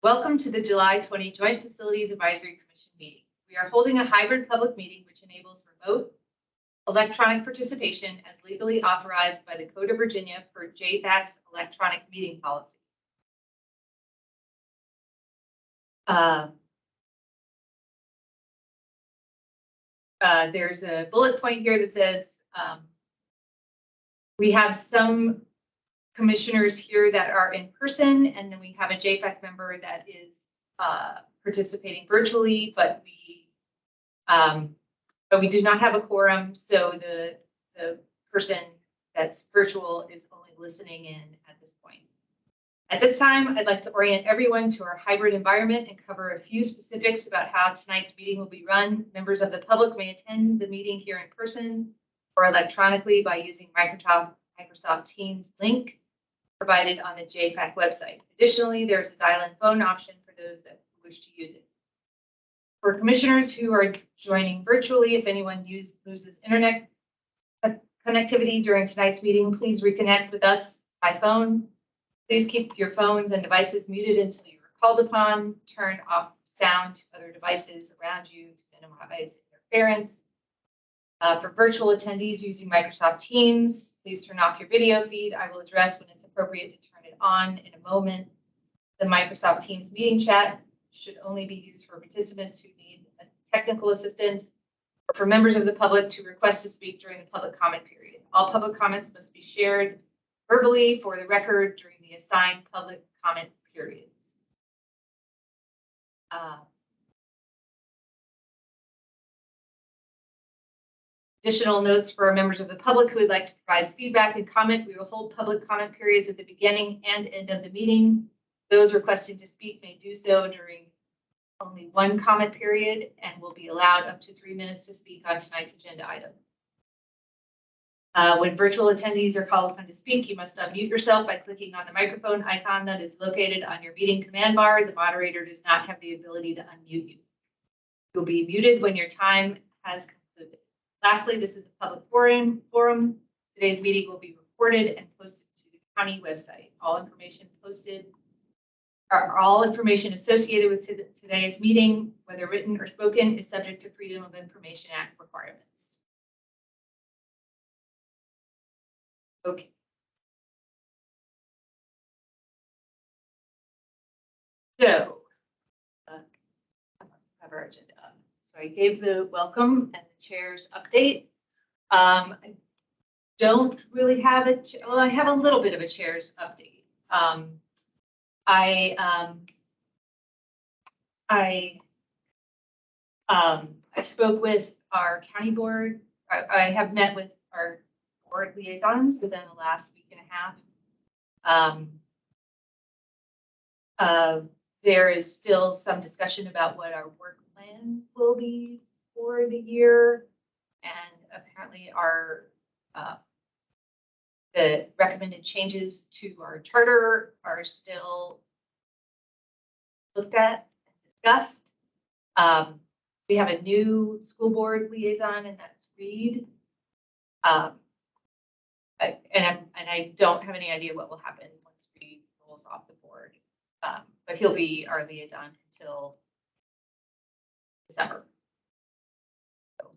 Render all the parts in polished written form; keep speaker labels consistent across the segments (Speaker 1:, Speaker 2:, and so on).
Speaker 1: Welcome to the July 20 Joint Facilities Advisory Commission meeting. We are holding a hybrid public meeting which enables remote electronic participation as legally authorized by the Code of Virginia per JFAC's electronic meeting policy. There's a bullet point here that says we have some commissioners here that are in person, and then we have a JFAC member that is participating virtually, but we do not have a quorum, so the person that's virtual is only listening in at this point. At this time, I'd like to orient everyone to our hybrid environment and cover a few specifics about how tonight's meeting will be run. Members of the public may attend the meeting here in person or electronically by using Microsoft Teams link provided on the JFAC website. Additionally, there's a dial-in phone option for those that wish to use it. For commissioners who are joining virtually, if anyone loses internet connectivity during tonight's meeting, please reconnect with us by phone. Please keep your phones and devices muted until you are called upon. Turn off sound to other devices around you to minimize interference. For virtual attendees using Microsoft Teams, please turn off your video feed. I will address when it's appropriate to turn it on in a moment. The Microsoft Teams meeting chat should only be used for participants who need technical assistance or for members of the public to request to speak during the public comment period. All public comments must be shared verbally for the record during the assigned public comment periods. Additional notes for our members of the public who would like to provide feedback and comment. We will hold public comment periods at the beginning and end of the meeting. Those requesting to speak may do so during only one comment period and will be allowed up to 3 minutes to speak on tonight's agenda item. When virtual attendees are called upon to speak, you must unmute yourself by clicking on the microphone icon that is located on your meeting command bar. The moderator does not have the ability to unmute you. You'll be muted when your time has concluded. Lastly, this is a public forum. Today's meeting will be recorded and posted to the county website. All information associated with today's meeting, whether written or spoken, is subject to Freedom of Information Act requirements. Okay. So, have our agenda up. So I gave the welcome and the chair's update. I don't really have it. Well, I have a little bit of a chair's update. I spoke with our county board. I have met with our board liaisons within the last week and a half. There is still some discussion about what our work plan will be for the year, and apparently the recommended changes to our charter are still looked at and discussed. We have a new school board liaison, and that's Reed. And I don't have any idea what will happen once Reed rolls off the board, but he'll be our liaison until December. So,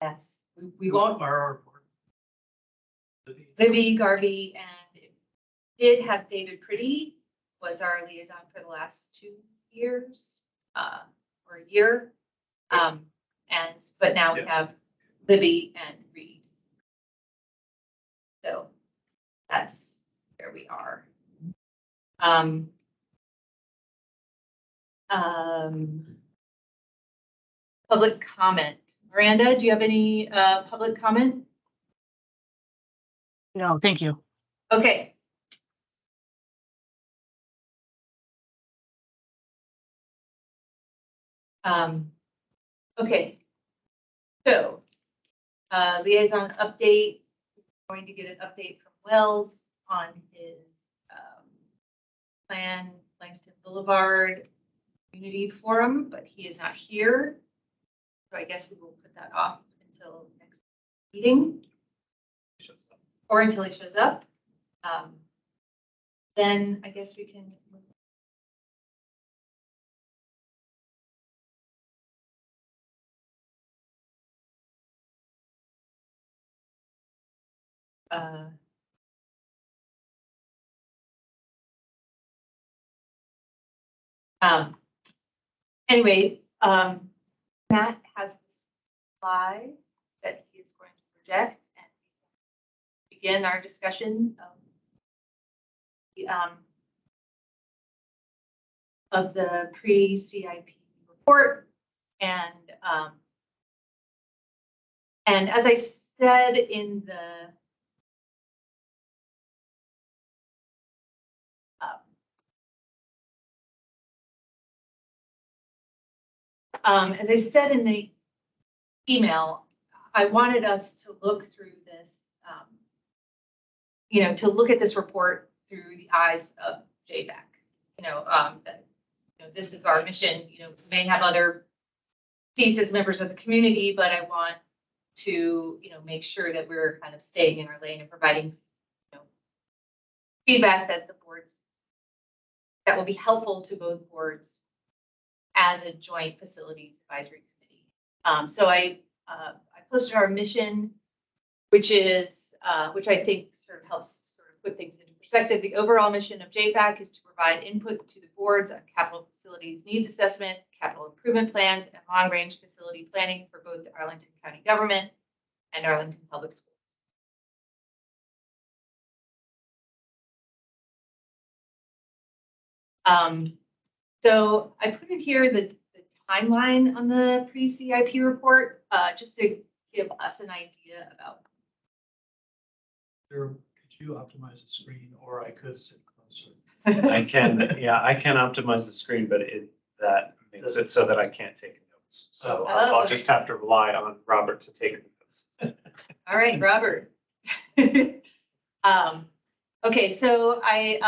Speaker 1: that's we won't. Libby, Garvey, and did have David Pretty was our liaison for the last 2 years, or a year, but now we have Libby and Reed. So that's where we are. Public comment. Miranda, do you have any public comment?
Speaker 2: No, thank you.
Speaker 1: Okay. Okay. So, liaison update. We're going to get an update from Wells on his plan, Langston Boulevard Community Forum, but he is not here. So I guess we will put that off until next meeting or until he shows up. then I guess we can. Anyway, Matt has the slides that he is going to project and begin our discussion of the pre-CIP report. And as I said in the as I said in the email, I wanted us to look through this, to look at this report through the eyes of JFAC. That this is our mission. We may have other seats as members of the community, but I want to make sure that we're kind of staying in our lane and providing feedback that the boards that will be helpful to both boards as a joint facilities advisory committee. So I posted our mission, which I think sort of helps sort of put things into perspective. The overall mission of JFAC is to provide input to the boards on capital facilities needs assessment, capital improvement plans, and long-range facility planning for both the Arlington County government and Arlington Public Schools. So I put in here the timeline on the pre-CIP report, just to give us an idea about.
Speaker 2: Could you optimize the screen, or I could sit closer?
Speaker 3: I can optimize the screen, but that makes it so that I can't take notes. So I'll just have to rely on Robert to take notes.
Speaker 1: All right, Robert. Okay, so I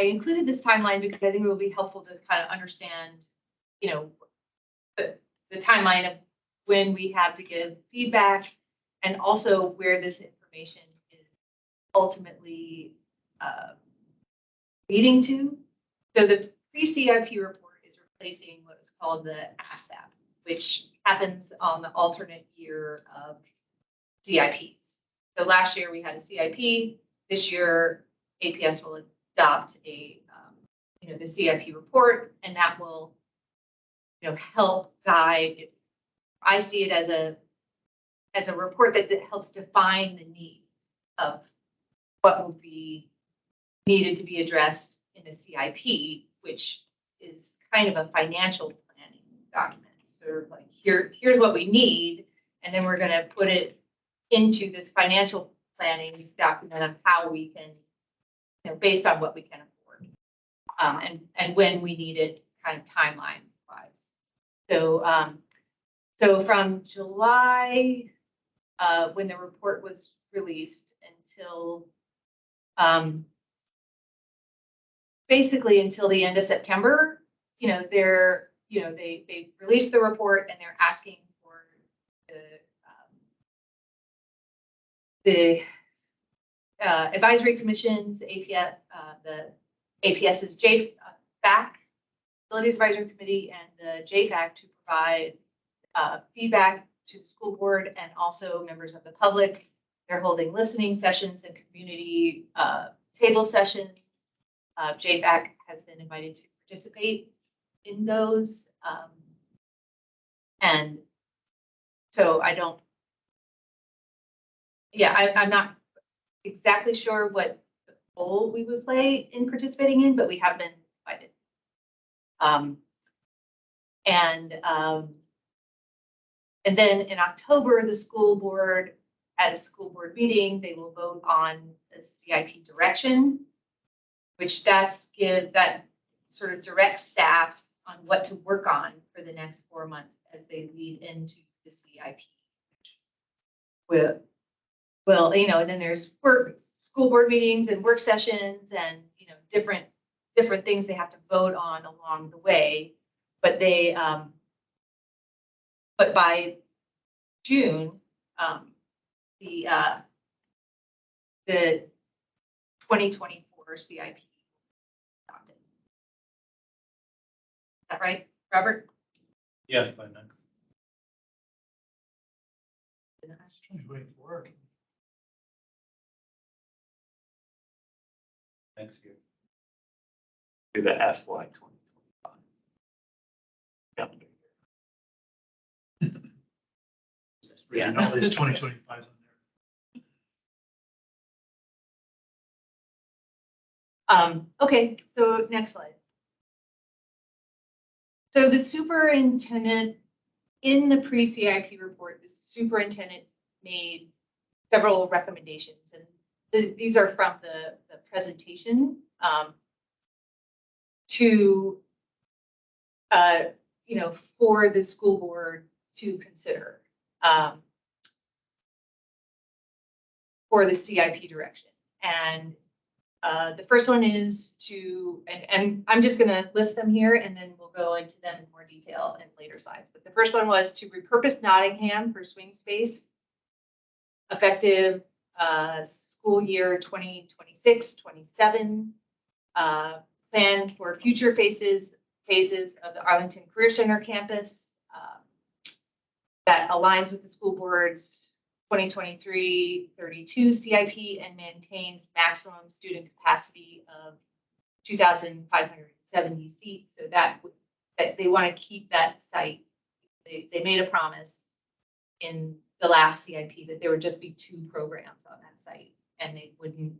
Speaker 1: included this timeline because I think it will be helpful to kind of understand, the timeline of when we have to give feedback and also where this information is ultimately leading to. So the pre-CIP report is replacing what is called the ASAP, which happens on the alternate year of CIPs. So last year we had a CIP. This year APS will adopt the CIP report, and that will help guide. I see it as a report that helps define the needs of what will be needed to be addressed in the CIP, which is kind of a financial planning document. So like here's what we need, and then we're going to put it into this financial planning document of how we can, based on what we can afford, and when we need it, kind of timeline wise. So from July, when the report was released, until basically until the end of September, they released the report and they're asking for the advisory commissions, APS, the APS's JFAC, Facilities Advisory Committee, and the JFAC to provide feedback to the school board and also members of the public. They're holding listening sessions and community table sessions. JFAC has been invited to participate in those. And so I'm not exactly sure what the role we would play in participating in, but we have been invited. And then in October, the school board, at a school board meeting, they will vote on the CIP direction, which that sort of directs staff on what to work on for the next 4 months as they lead into the CIP. Well, and then there's school board meetings and work sessions and, different things they have to vote on along the way. But but by June, the 2024 CIP adopted. Is that right, Robert?
Speaker 3: Yes, by next.
Speaker 2: Wait for it.
Speaker 3: Next year. Do the FY 2025.
Speaker 2: Yeah, no, there's 2025 on there.
Speaker 1: Okay, so next slide. So the superintendent, in the pre-CIP report, the superintendent made several recommendations, and these are from the presentation to, for the school board to consider for the CIP direction. And the first one is to, and I'm just going to list them here and then we'll go into them in more detail in later slides. But the first one was to repurpose Nottingham for swing space effective school year 2026-27. Plan for future phases of the Arlington Career Center campus that aligns with the school board's 2023-32 CIP and maintains maximum student capacity of 2,570 seats. So that they want to keep that site. They made a promise in the last CIP that there would just be 2 programs on that site, and they wouldn't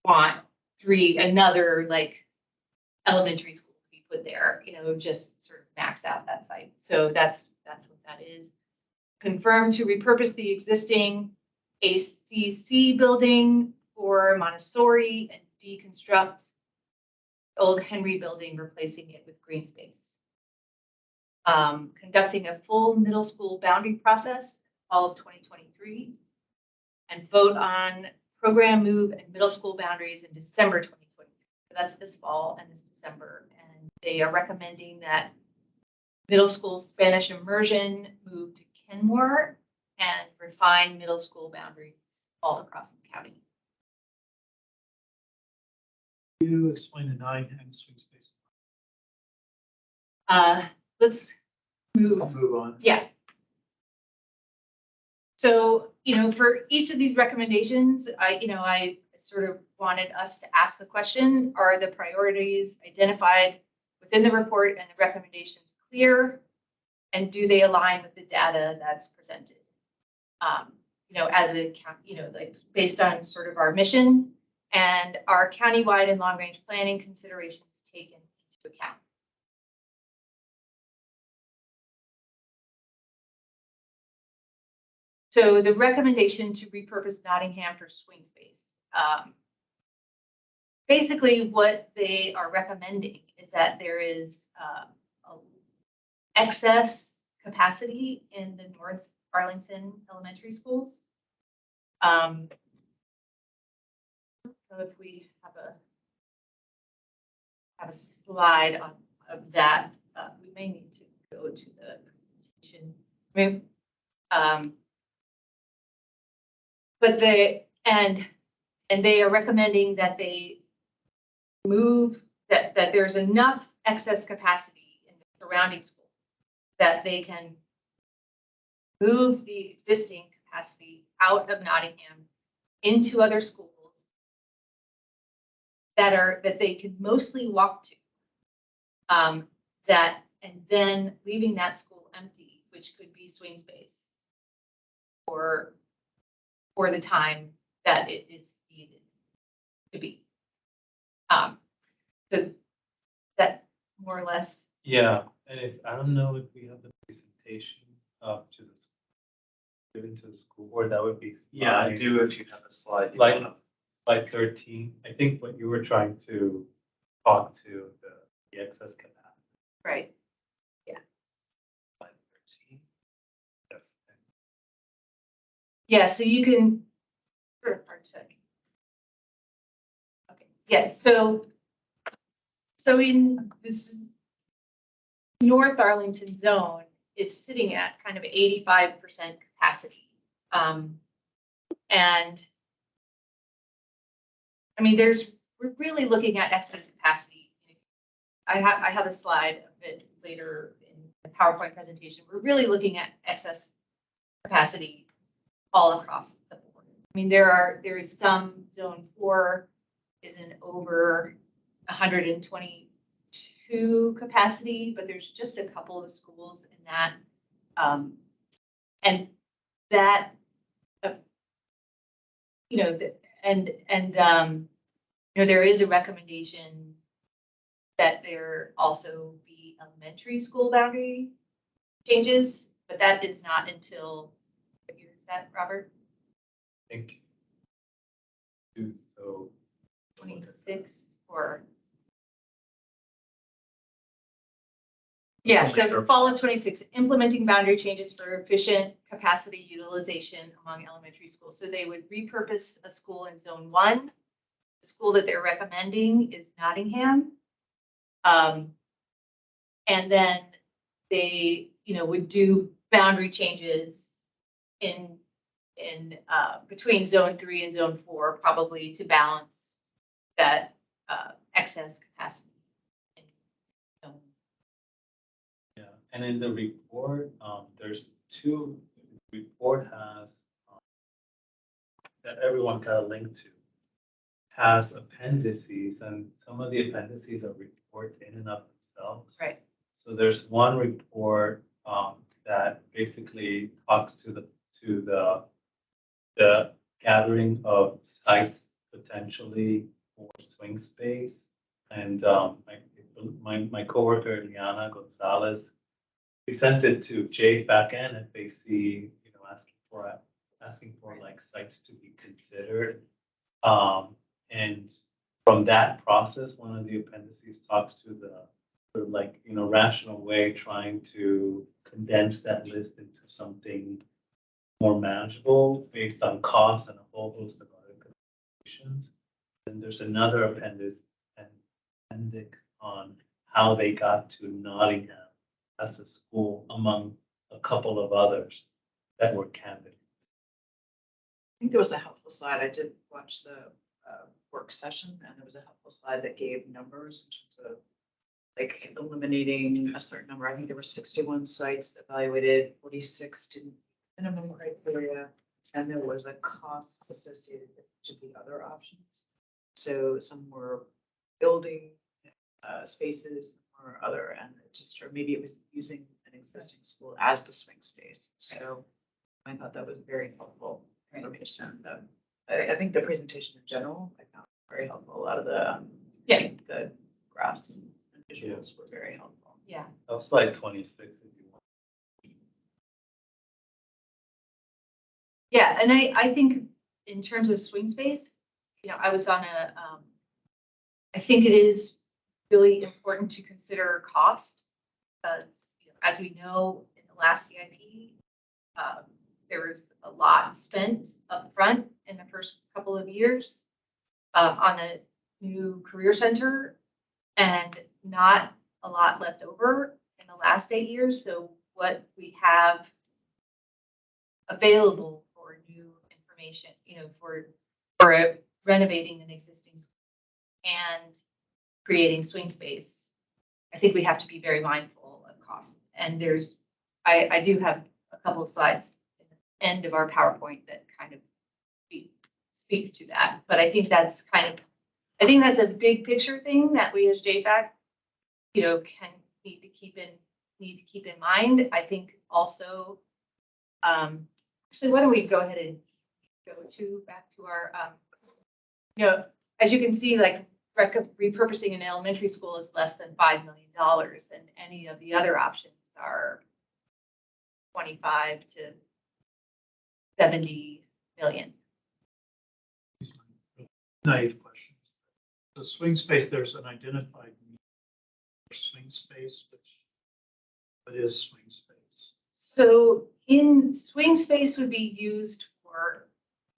Speaker 1: want another like elementary school to be put there, just sort of max out that site. So that's what that is. Confirmed to repurpose the existing ACC building for Montessori and deconstruct the old Henry building, replacing it with green space. Conducting a full middle school boundary process all of 2023 and vote on program move and middle school boundaries in December 2023. So that's this fall and this December. And they are recommending that middle school Spanish immersion move to Kenmore and refine middle school boundaries all across the county.
Speaker 2: Can you explain the Nottingham swing space?
Speaker 1: Let's move.
Speaker 2: I'll move on.
Speaker 1: Yeah. So, for each of these recommendations, I sort of wanted us to ask the question, are the priorities identified within the report and the recommendations clear? And do they align with the data that's presented? As a, like based on sort of our mission and our countywide and long range planning considerations taken into account. So the recommendation to repurpose Nottingham for swing space. Basically, what they are recommending is that there is excess capacity in the North Arlington elementary schools. So if we have a slide of that, we may need to go to the presentation. But they are recommending that they move that there's enough excess capacity in the surrounding schools that they can move the existing capacity out of Nottingham into other schools that they could mostly walk to. And then leaving that school empty, which could be swing space for the time that it is needed to be. So that more or less.
Speaker 4: Yeah, and I don't know if we have the presentation up to the given to the school board, that would be.
Speaker 3: Yeah, I do if you have a slide.
Speaker 4: Slide 13. I think what you were trying to talk to the excess capacity.
Speaker 1: Right. Yeah.
Speaker 4: Slide 13. Yes.
Speaker 1: Yeah, so you can sort of hard to. Okay. Yeah. So in this North Arlington zone is sitting at kind of 85% capacity. And I mean, we're really looking at excess capacity. I have a slide of it later in the PowerPoint presentation. We're really looking at excess capacity all across the board. I mean, there is some zone 4 is an over 122 capacity, but there's just a couple of schools in that. And that, there is a recommendation that there also be elementary school boundary changes, but that is not until, what year is that, Robert?
Speaker 4: I think. So.
Speaker 1: 26 or? Yeah, so fall of 26, implementing boundary changes for efficient capacity utilization among elementary schools. So they would repurpose a school in zone 1. The school that they're recommending is Nottingham. And then they, would do boundary changes in between zone 3 and zone 4, probably to balance that excess capacity.
Speaker 4: Yeah, and in the report, there's two. The report has that everyone got a link to. Has appendices, and some of the appendices are reports in and of themselves.
Speaker 1: Right.
Speaker 4: So there's one report that basically talks to the gathering of sites potentially for swing space, and my coworker Liana Gonzalez, we sent it to JFAC and FAC, asking for like sites to be considered. And from that process, one of the appendices talks to the sort of rational way, trying to condense that list into something more manageable based on costs and a whole host of other considerations. And there's another appendix on how they got to Nottingham as a school among a couple of others that were candidates.
Speaker 5: I think there was a helpful slide. I did watch the work session, and there was a helpful slide that gave numbers in terms of like eliminating a certain number. I think there were 61 sites evaluated, 46 didn't minimum criteria, and there was a cost associated with each of the other options. So some were building spaces or other, and or maybe it was using an existing school as the swing space. So I thought that was very helpful information. I think the presentation in general, I found very helpful. A lot of the the graphs and visuals were very helpful.
Speaker 1: Yeah.
Speaker 4: Of slide 26, if you want.
Speaker 1: Yeah, and I think in terms of swing space, I was on I think it is really important to consider cost, because as we know, in the last CIP, there was a lot spent up front in the first couple of years on a new career center, and not a lot left over in the last 8 years. So what we have available for new information, for renovating an existing school and creating swing space, I think we have to be very mindful of costs. And I do have a couple of slides at the end of our PowerPoint that kind of speak to that. But I think that's a big picture thing that we as JFAC, need to keep in mind. I think also, actually, why don't we go ahead and go back to our, as you can see, like repurposing an elementary school is less than $5 million, and any of the other options are 25 to 70 million.
Speaker 2: Naive questions. The swing space, there's an identified need for swing space, what is swing space?
Speaker 1: So in swing space would be used for,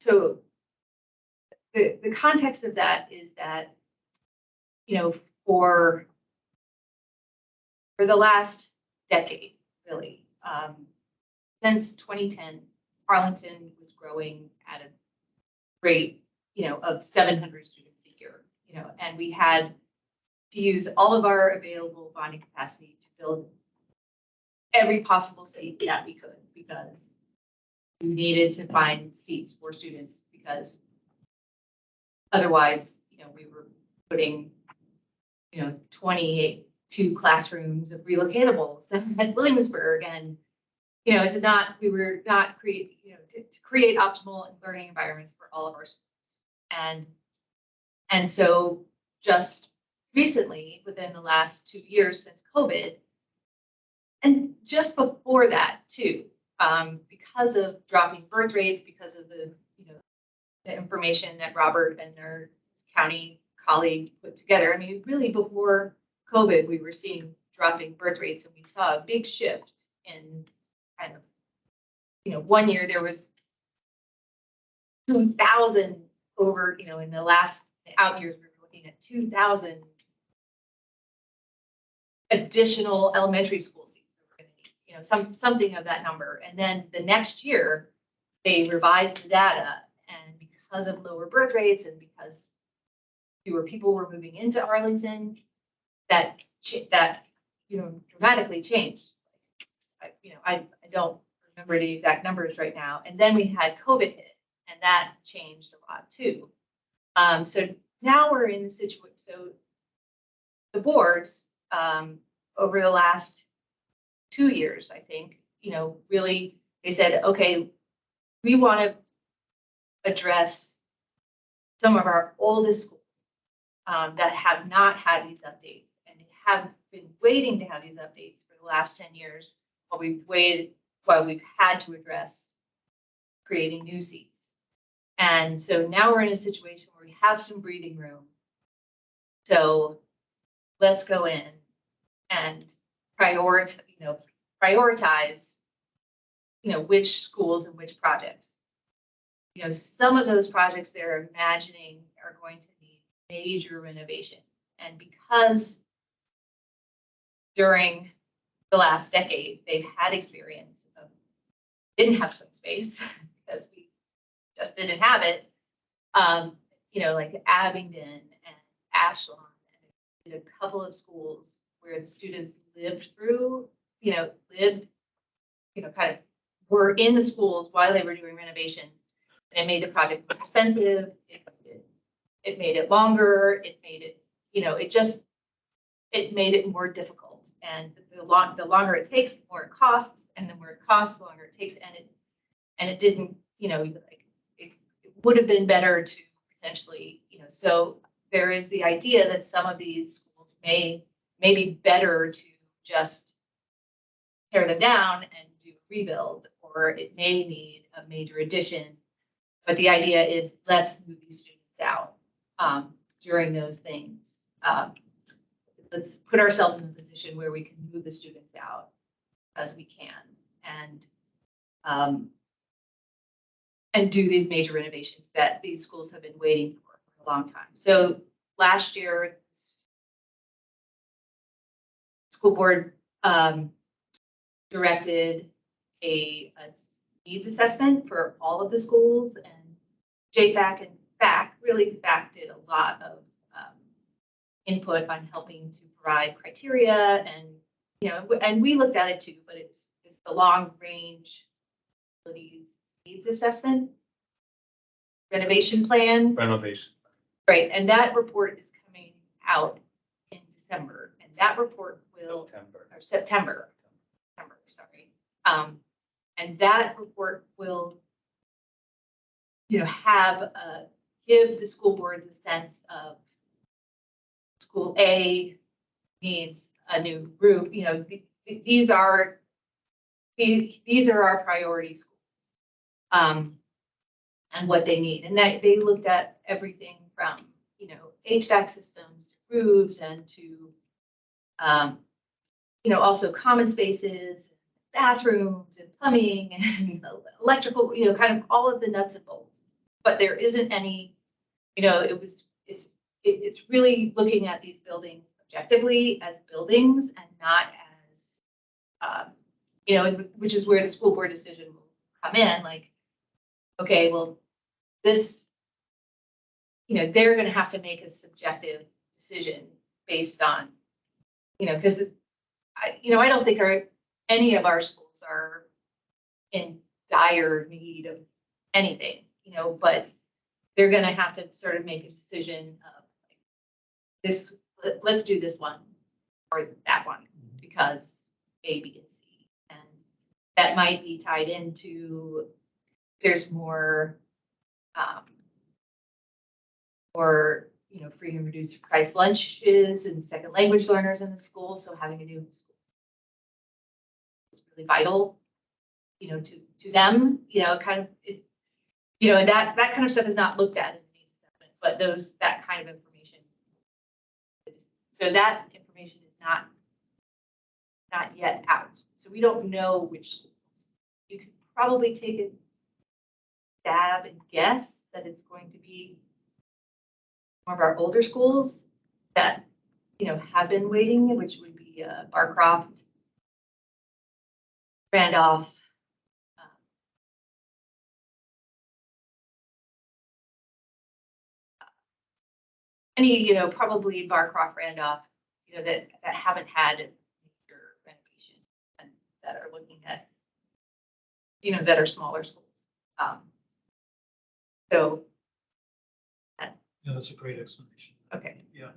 Speaker 1: so the context of that is that, for the last decade, really, since 2010, Arlington was growing at a rate, of 700 students a year, and we had to use all of our available bonding capacity to build every possible seat that we could, because we needed to find seats for students, because otherwise, we were putting, 22 classrooms of relocatables at Williamsburg, and we were not to create optimal learning environments for all of our students. And so just recently, within the last 2 years since COVID, and just before that too, because of dropping birth rates, because of the information that Robert and our county colleague put together. I mean, really before COVID, we were seeing dropping birth rates, and we saw a big shift in kind of, 1 year there was 2,000 over, in the last out years, we were looking at 2,000 additional elementary school seats. Something of that number. And then the next year, they revised the data, and because of lower birth rates and because fewer people were moving into Arlington, that dramatically changed. I don't remember the exact numbers right now. And then we had COVID hit, and that changed a lot too. So now we're in the situation. So the boards over the last 2 years, I think, really, they said, okay, we want to address some of our oldest schools that have not had these updates and have been waiting to have these updates for the last 10 years while we've had to address creating new seats. And so now we're in a situation where we have some breathing room. So let's go in and prioritize, which schools and which projects. Some of those projects they're imagining are going to need major renovations. And because during the last decade, they've had experience of didn't have swing space because we just didn't have it. Like Abingdon and Ashland, and a couple of schools where the students kind of were in the schools while they were doing renovations. And it made the project more expensive. It made it longer. It made it, it made it more difficult. And the longer it takes, the more it costs, and the more it costs, the longer it takes. And it didn't, it would have been better to potentially, so there is the idea that some of these schools may be better to just tear them down and do a rebuild, or it may need a major addition. But the idea is, let's move these students out during those things. Let's put ourselves in a position where we can move the students out as we can, and do these major renovations that these schools have been waiting for a long time. So last year, school board directed a needs assessment for all of the schools, and JFAC and FAC, really FAC did a lot of input on helping to provide criteria, and and we looked at it too, but it's the long range needs assessment renovation plan. Right, and that report is coming out in December, and that report will September, sorry. And that report will, have give the school boards a sense of school A needs a new roof. These are our priority schools, and what they need. And that they looked at everything from HVAC systems to roofs, and to also common spaces, bathrooms and plumbing and electrical, kind of all of the nuts and bolts. But there isn't any, it's really looking at these buildings objectively as buildings, and not as, which is where the school board decision will come in. Like, okay, well, this they're gonna have to make a subjective decision based on, because I don't think any of our schools are in dire need of anything, but they're gonna have to sort of make a decision of this, let's do this one or that one because A, B, and C. And that might be tied into, there's more, or, free and reduced price lunches and second language learners in the school. So having a new school is really vital, to them, kind of, that kind of stuff is not looked at in the assessment, but that kind of information. So that information is not yet out. So we don't know which schools. You could probably take a stab and guess that it's going to be one of our older schools that, have been waiting, which would be Barcroft, Randolph, probably Barcroft, Randolph, that haven't had a major renovation and that are looking at, that are smaller schools. So.
Speaker 2: Yeah, that's a great explanation.
Speaker 1: Okay.
Speaker 2: Yeah.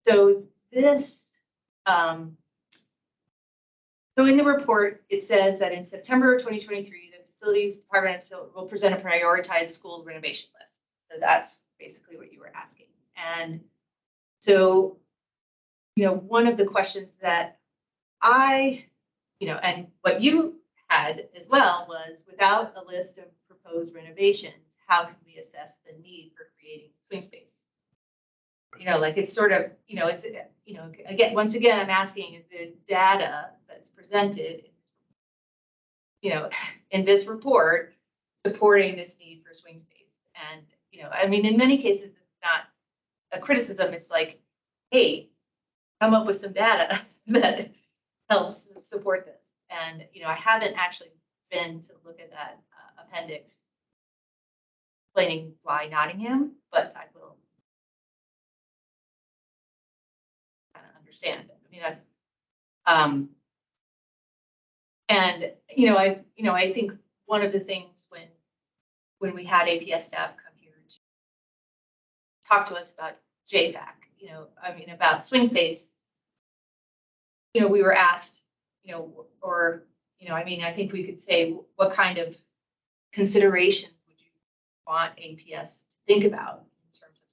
Speaker 1: So this, so in the report, it says that in September 2023, the facilities department will present a prioritized school renovation list. So that's basically what you were asking. And so, one of the questions that and what you had as well was, without a list of proposed renovations, how can we assess the need for creating swing space? It's sort of, it's, again, once again, I'm asking, is the data that's presented, in this report supporting this need for swing space? And, in many cases, this is not a criticism. It's like, hey, come up with some data that helps support this. And, I haven't actually been to look at that appendix explaining why Nottingham, but I will kind of understand. I think one of the things when we had APS staff come here to talk to us about JFAC, about swing space, we were asked, I think we could say, what kind of considerations would you want APS to think about in terms of,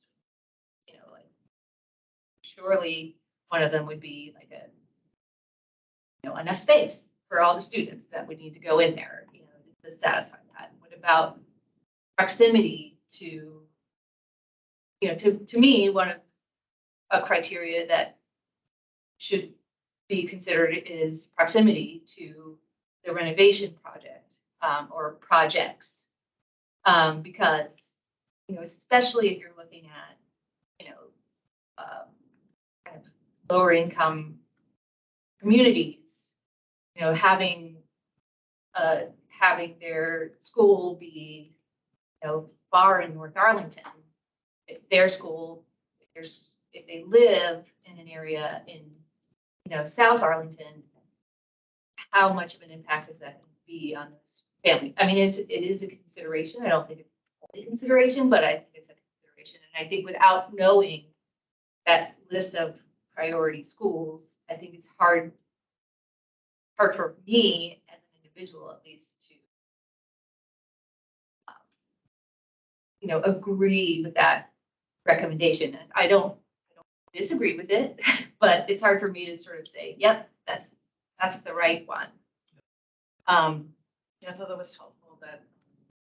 Speaker 1: surely one of them would be like enough space for all the students that would need to go in there, to satisfy that. What about proximity to, to me, one of a criteria that should be considered is proximity to the renovation project, or projects, because, especially if you're looking at, kind of lower income communities, having their school be, far in North Arlington, if their school, if they live in an area in, South Arlington, how much of an impact is that going to be on this family? It is a consideration. I don't think it's only consideration, but I think it's a consideration. And I think without knowing that list of priority schools, I think it's hard for me as an individual, at least, to agree with that recommendation. And I don't disagree with it, but it's hard for me to sort of say, yep, that's the right one.
Speaker 5: I thought that was helpful that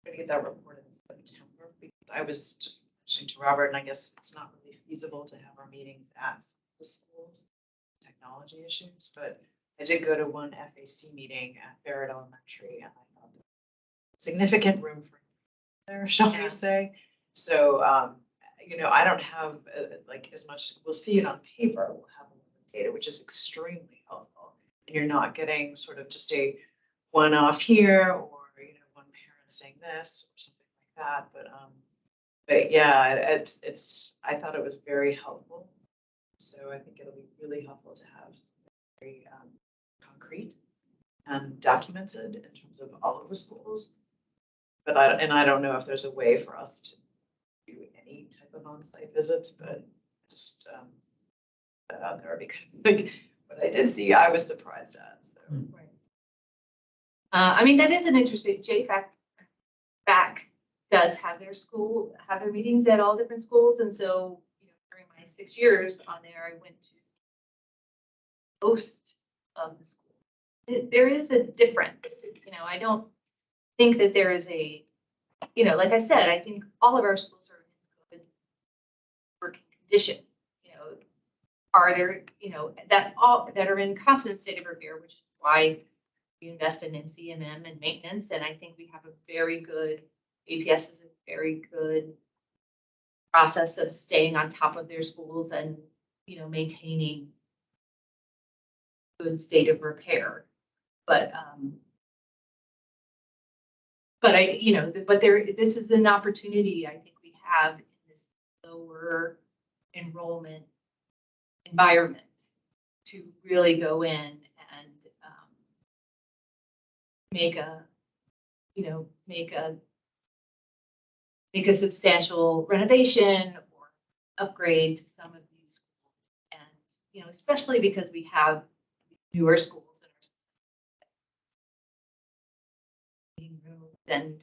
Speaker 5: we're going to get that report in September, because I was just mentioning to Robert, and I guess it's not really feasible to have our meetings ask the schools technology issues, but I did go to one FAC meeting at Barrett Elementary, and I thought there was significant room for there, shall we say. So, I don't have as much, we'll see it on paper, we'll have a lot of data, which is extremely helpful. And you're not getting sort of just a one-off here, or, one parent saying this or something that, but yeah, I thought it was very helpful. So I think it'll be really helpful to have something very concrete and documented in terms of all of the schools. But I don't know if there's a way for us to do any type of on-site visits, but just put that out there because like, what I did see, I was surprised at, so.
Speaker 1: Right. I mean, that is an interesting, JFAC does have their meetings at all different schools. And so, during my 6 years on there, I went to most of the schools. There is a difference, I don't think that there is a, like I said, I think all of our schools are in good working condition. Are there, that are in constant state of repair, which is why we invest in NCMM and maintenance. And I think we have a very good, APS is a very good process of staying on top of their schools and, maintaining good state of repair. But this is an opportunity I think we have in this lower enrollment environment to really go in and make a substantial renovation or upgrade to some of these schools. And, especially because we have newer schools and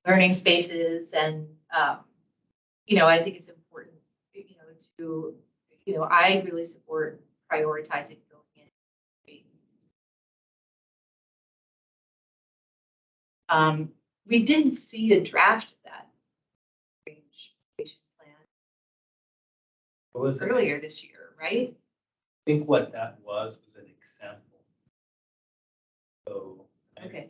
Speaker 1: learning spaces. And, I think it's important, to, I really support prioritizing building in. We did see a draft of that range plan earlier this year, right?
Speaker 4: I think what that was an example. So,
Speaker 1: Okay.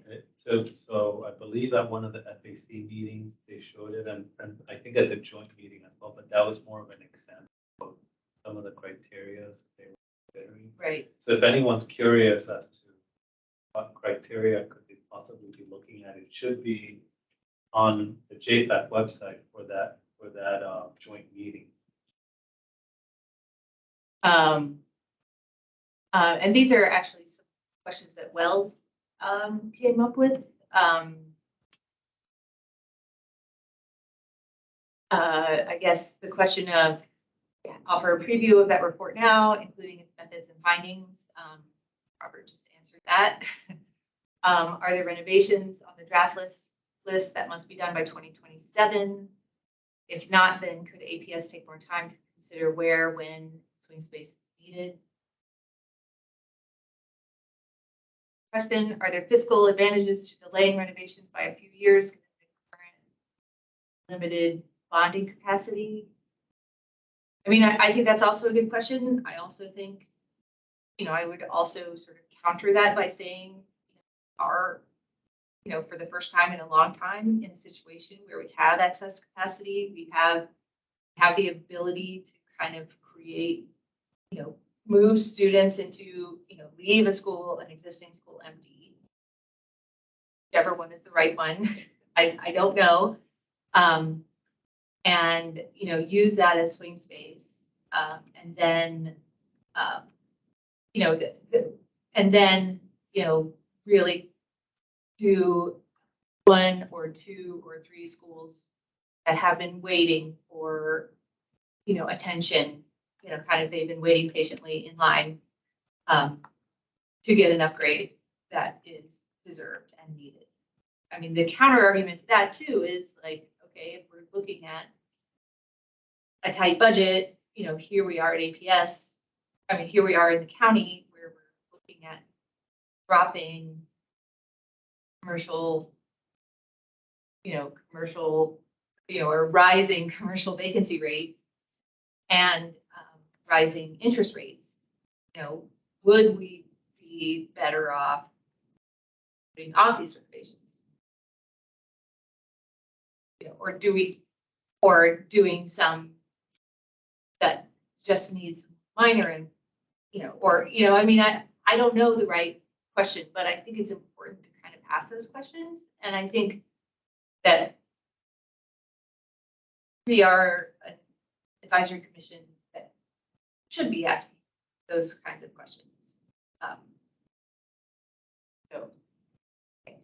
Speaker 4: So I believe at one of the FAC meetings, they showed it, and I think at the joint meeting as well, but that was more of an example of some of the criteria they were considering.
Speaker 1: Right.
Speaker 4: So if anyone's curious as to what criteria could they possibly be looking at, it should be on the JFAC website for that joint meeting.
Speaker 1: And these are actually some questions that Wells came up with. I guess the question of offer a preview of that report now, including its methods and findings. Robert just answered that. Are there renovations on the draft list that must be done by 2027? If not, then could APS take more time to consider where, when swing space is needed? Question, are there fiscal advantages to delaying renovations by a few years given the current limited bonding capacity? I mean, I think that's also a good question. I also think, I would also sort of counter that by saying, are, for the first time in a long time in a situation where we have excess capacity, we have the ability to kind of create, move students into, leave a school, an existing school empty. Whichever one is the right one, I don't know. And, use that as swing space. And then, really do 1 or 2 or 3 schools that have been waiting for, attention, kind of they've been waiting patiently in line to get an upgrade that is deserved and needed. I mean, the counter argument to that too is like, okay, if we're looking at a tight budget, here we are at APS. I mean, here we are in the county where we're looking at dropping commercial, or rising commercial vacancy rates and rising interest rates. Would we be better off putting off these renovations? Or doing some that just needs minor and, I mean, I don't know the right question, but I think it's important to kind of ask those questions. And I think that we are an advisory commission that should be asking those kinds of questions. So. Okay.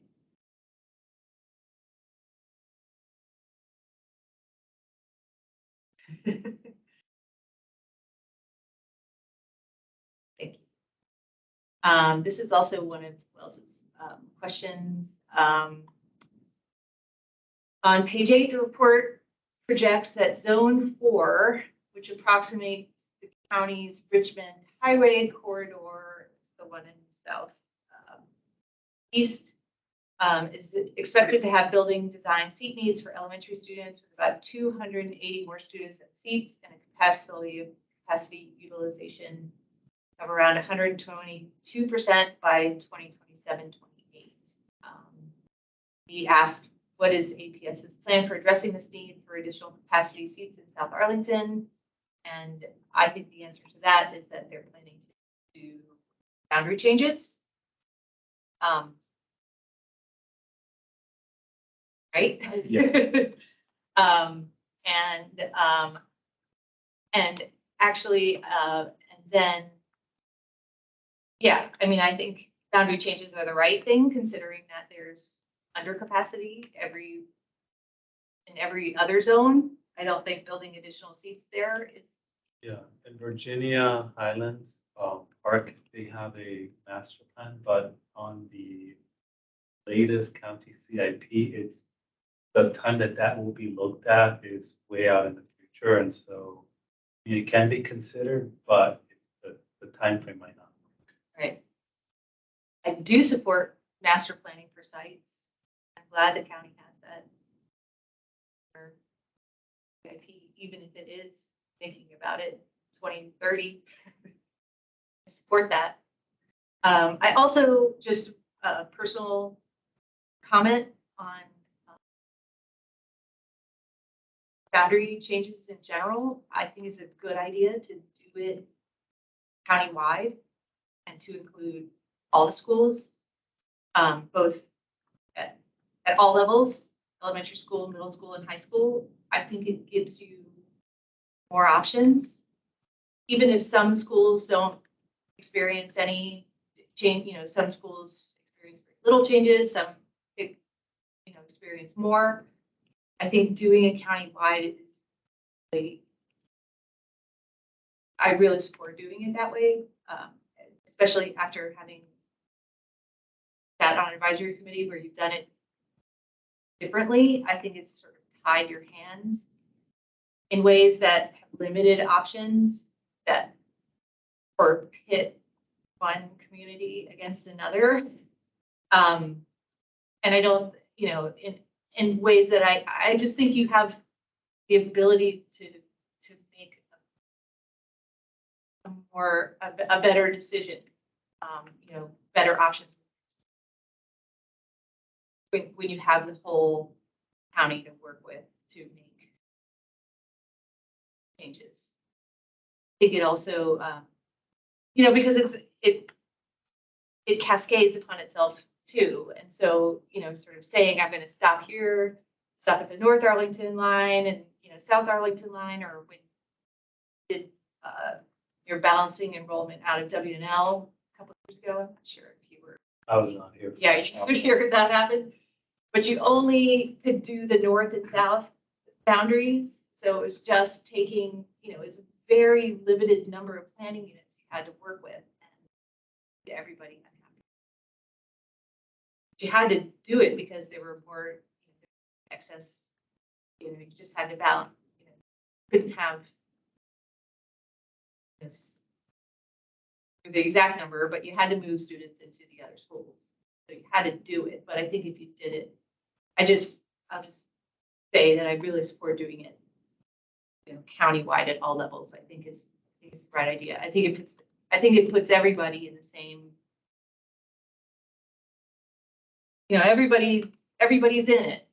Speaker 1: Thank you. This is also one of Wells's questions. On page 8, the report projects that zone 4, which approximates the county's Richmond Highway corridor, it's the one in the south east, is expected to have building design seat needs for elementary students with about 280 more students than seats and a capacity utilization of around 122% by 2027-28. We asked, what is APS's plan for addressing this need for additional capacity seats in South Arlington? And I think the answer to that is that they're planning to do boundary changes. Right?
Speaker 3: Yeah.
Speaker 1: And actually, and then, yeah, I mean, I think boundary changes are the right thing, considering that there's undercapacity in every other zone. I don't think building additional seats there is.
Speaker 4: Yeah, in Virginia Highlands Park, they have a master plan, but on the latest county CIP, it's the time that will be looked at is way out in the future, and so it can be considered, but the time frame might not.
Speaker 1: Right. I do support master planning for sites. I'm glad the county has that. For CIP, even if it is thinking about it 2030. I support that. I also just a personal comment on boundary changes in general. I think it's a good idea to do it countywide and to include all the schools, both at all levels, elementary school, middle school, and high school. I think it gives you more options. Even if some schools don't experience any change, some schools experience very little changes, some experience more. I think doing it countywide is really, I really support doing it that way, especially after having sat on an advisory committee where you've done it differently. I think it's sort of tied your hands in ways that have limited options that or pit one community against another. And I don't, in ways that I just think you have the ability to make a better decision, better options when you have the whole county to work with to make changes. I think it also, because it cascades upon itself too. And so, sort of saying, I'm going to stop here, stop at the North Arlington line and, South Arlington line, or when you're balancing enrollment out of WNL a couple of years ago. I'm not sure if you were.
Speaker 4: I was not here.
Speaker 1: Yeah, you could hear that happen. But you only could do the North and South boundaries. So it was just taking, it's a very limited number of planning units you had to work with. And everybody unhappy. But you had to do it because there were more excess, you just had to balance, couldn't have this the exact number, but you had to move students into the other schools. So you had to do it. But I think if you did it, I'll just say that I really support doing it, countywide at all levels. I think it's a bright idea. I think it puts everybody in the same, everybody's in it.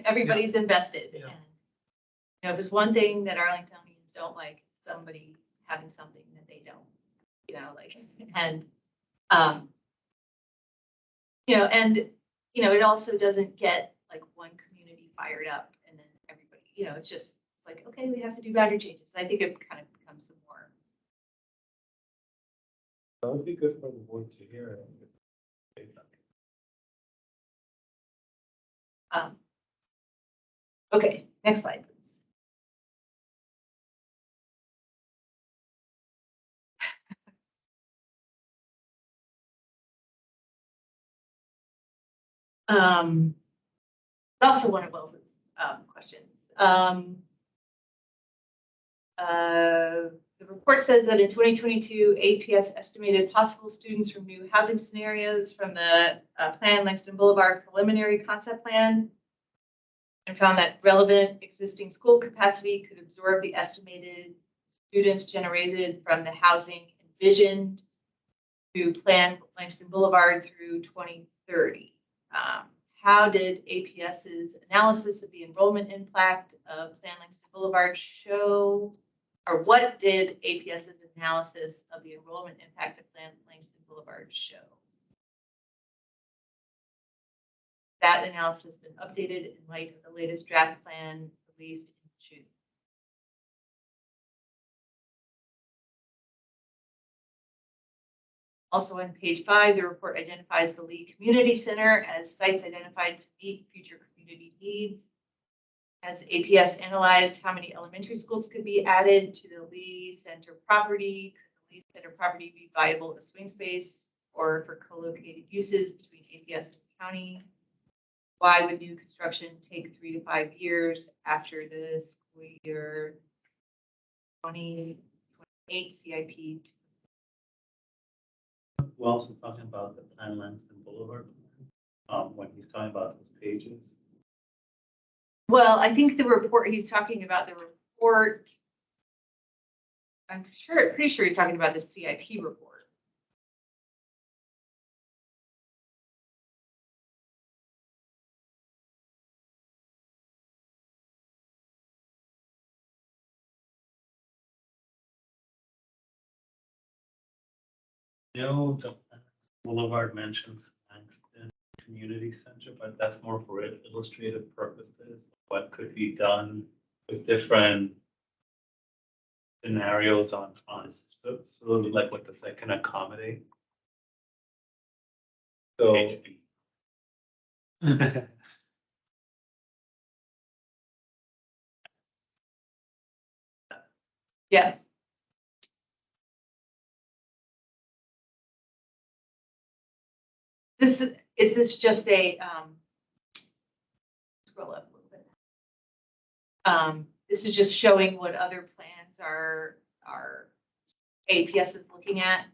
Speaker 1: Everybody's invested.
Speaker 2: Yeah.
Speaker 1: And if there's one thing that Arlingtonians don't like, it's somebody having something that they don't, and it also doesn't get like one community fired up and then everybody you know, it's just like, okay, we have to do boundary changes. I think it kind of becomes some more.
Speaker 4: That would be good for the board to hear.
Speaker 1: Okay, next slide, please. It's also one of Wells's questions. The report says that in 2022, APS estimated possible students from new housing scenarios from the Plan Langston Boulevard preliminary concept plan, and found that relevant existing school capacity could absorb the estimated students generated from the housing envisioned to Plan Langston Boulevard through 2030. How did APS's analysis of the enrollment impact of Plan Langston Boulevard show, or what did APS's analysis of the enrollment impact of Plan Langston Boulevard show? That analysis has been updated in light of the latest draft plan released in June. Also on page 5, the report identifies the Lee Community Center as sites identified to meet future community needs. Has APS analyzed how many elementary schools could be added to the Lee Center property? Could the Lee Center property be viable as swing space or for co-located uses between APS and the county? Why would new construction take 3 to 5 years after the school year 2028 CIP?
Speaker 4: Wells is talking about the Plan Langston Boulevard, when he's talking about those pages.
Speaker 1: Well, I think the report, he's talking about the report. I'm pretty sure he's talking about the CIP report.
Speaker 4: No, the Boulevard mentions Langston Community Center, but that's more for illustrative purposes. What could be done with different scenarios on so like what the site can accommodate. So
Speaker 1: Yeah. Is this just a scroll up a little bit? This is just showing what other plans are APS is looking at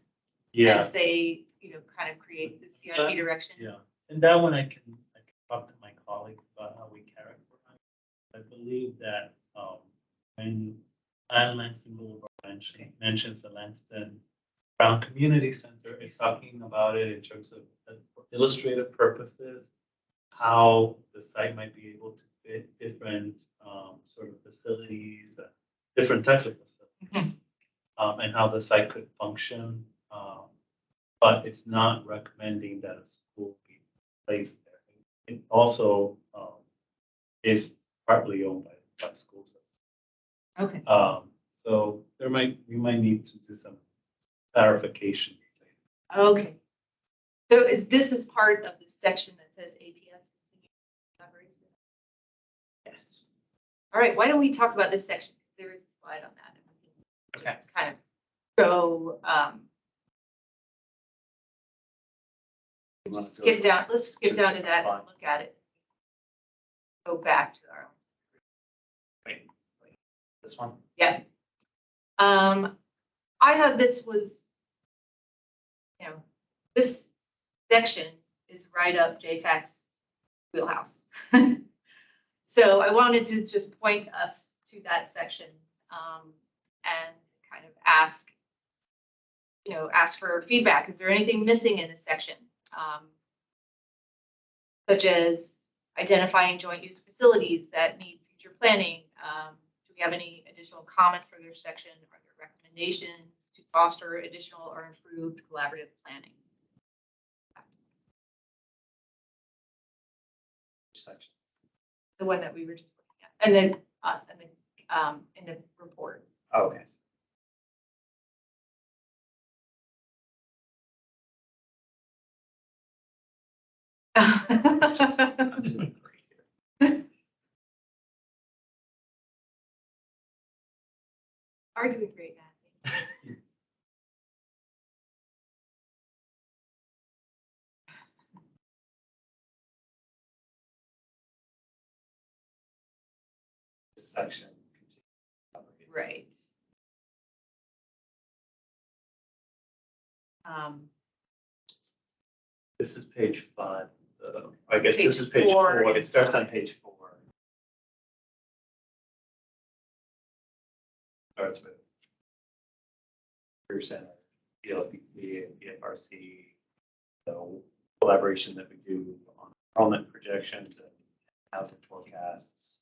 Speaker 4: yeah,
Speaker 1: as they, you know, kind of create the CIP direction.
Speaker 4: yeah, and that one I can talk to my colleagues about how we characterize. I believe that when Plan Langston Boulevard mentions the Langston Brown Community Center, is talking about it in terms of illustrative purposes, how the site might be able to fit different sort of facilities, different types of facilities, and how the site could function. But it's not recommending that a school be placed there. It also is partly owned by schools.
Speaker 1: Okay.
Speaker 4: So we might need to do some clarification.
Speaker 1: Okay. So this is part of the section that says APS collaboration?
Speaker 3: Yes.
Speaker 1: All right. Why don't we talk about this section? There is a slide on that. And we can just kind of go. Just skip down. Let's skip down to that and look at it. Go back to our.
Speaker 3: Wait, this one?
Speaker 1: Yeah. I thought this was, you know, this section is right up JFAC's wheelhouse. So I wanted to just point us to that section and kind of ask for feedback. Is there anything missing in this section? Such as identifying joint use facilities that need future planning. Do we have any additional comments for their section? Are there recommendations to foster additional or improved collaborative planning?
Speaker 3: Section.
Speaker 1: The one that we were just looking at. And then in the report.
Speaker 3: Okay. I'm doing great here.
Speaker 1: Are doing great, Matt.
Speaker 3: This section.
Speaker 1: Right.
Speaker 3: This is page 5. I guess
Speaker 1: Page
Speaker 3: this is page
Speaker 1: 4
Speaker 3: 4. It
Speaker 1: and
Speaker 3: starts on
Speaker 1: 5.
Speaker 3: page 4. Starts with Career Center, PLPP, and PFRC, the collaboration that we do on enrollment projections and housing forecasts.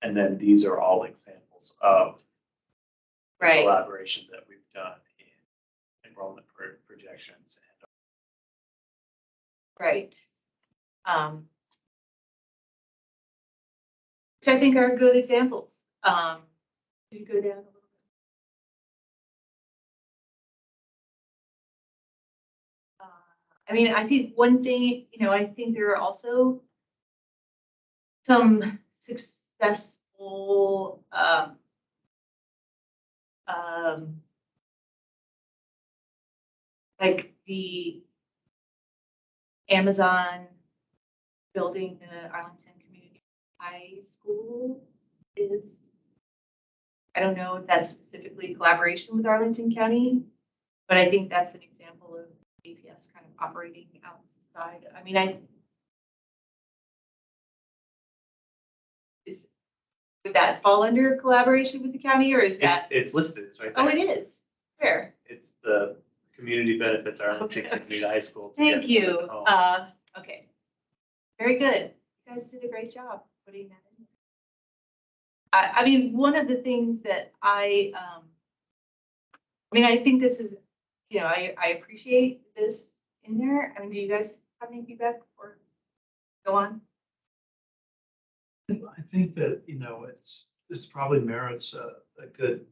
Speaker 3: And then these are all examples of
Speaker 1: Right.
Speaker 3: collaboration that we've done in enrollment projections.
Speaker 1: Right. Which I think are good examples. Could you go down a little bit? I mean, I think one thing, I think there are also some successful, like the Amazon building the Arlington Community High School is, I don't know if that's specifically collaboration with Arlington County, but I think that's an example of APS kind of operating outside. I mean, would that fall under collaboration with the county, or is that?
Speaker 3: It's listed, it's right there.
Speaker 1: Oh, it is. Where?
Speaker 3: It's the community benefits Arlington
Speaker 1: Okay.
Speaker 3: Community High School.
Speaker 1: Thank
Speaker 3: together
Speaker 1: you.
Speaker 3: with home.
Speaker 1: Okay. Very good. You guys did a great job putting that in. I mean, one of the things that I think this is, I appreciate this in there. I mean, do you guys have any feedback or go on?
Speaker 2: I think that, it's probably merits a good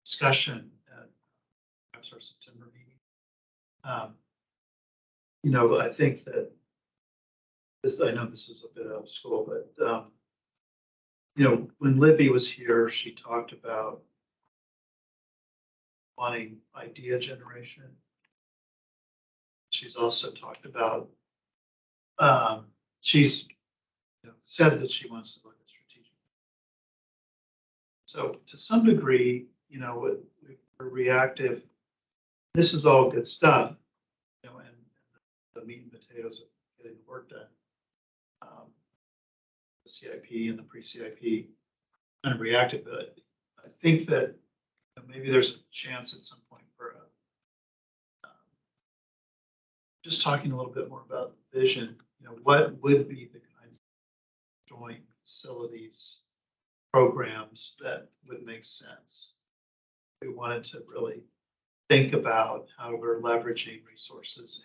Speaker 2: discussion at perhaps our September meeting. I think that I know this is a bit out of school, but, when Libby was here, she talked about wanting idea generation. She's also talked about, she's said that she wants to look at strategic. So to some degree, we're reactive. This is all good stuff, and the meat and potatoes of getting the work done. The CIP and the pre-CIP kind of reactive, but I think that maybe there's a chance at some point for just talking a little bit more about the vision. What would be the kinds of joint facilities, programs that would make sense? We wanted to really think about how we're leveraging resources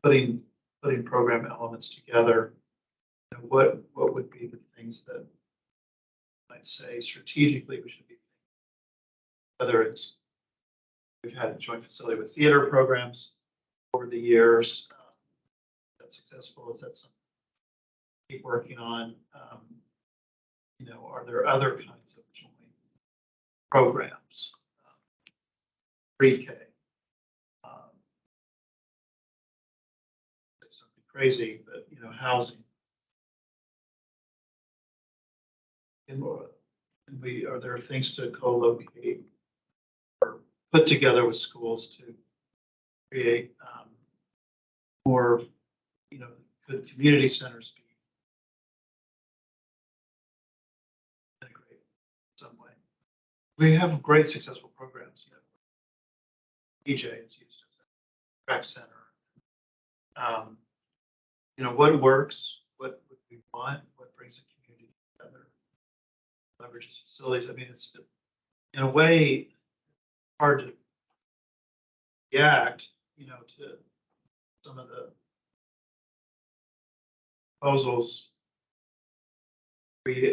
Speaker 2: and putting program elements together. What would be the things that I'd say strategically we should be thinking? Whether it's, we've had a joint facility with theater programs over the years, that's successful. Is that something to keep working on? Are there other kinds of joint programs? Pre-K. Something crazy, but housing. And are there things to co-locate or put together with schools to create more, could community centers be integrated in some way? We have great successful programs. EJ is used as a rec center. What works? What would we want? What brings the community together? Leverages facilities. I mean, it's in a way hard to react, to some of the proposals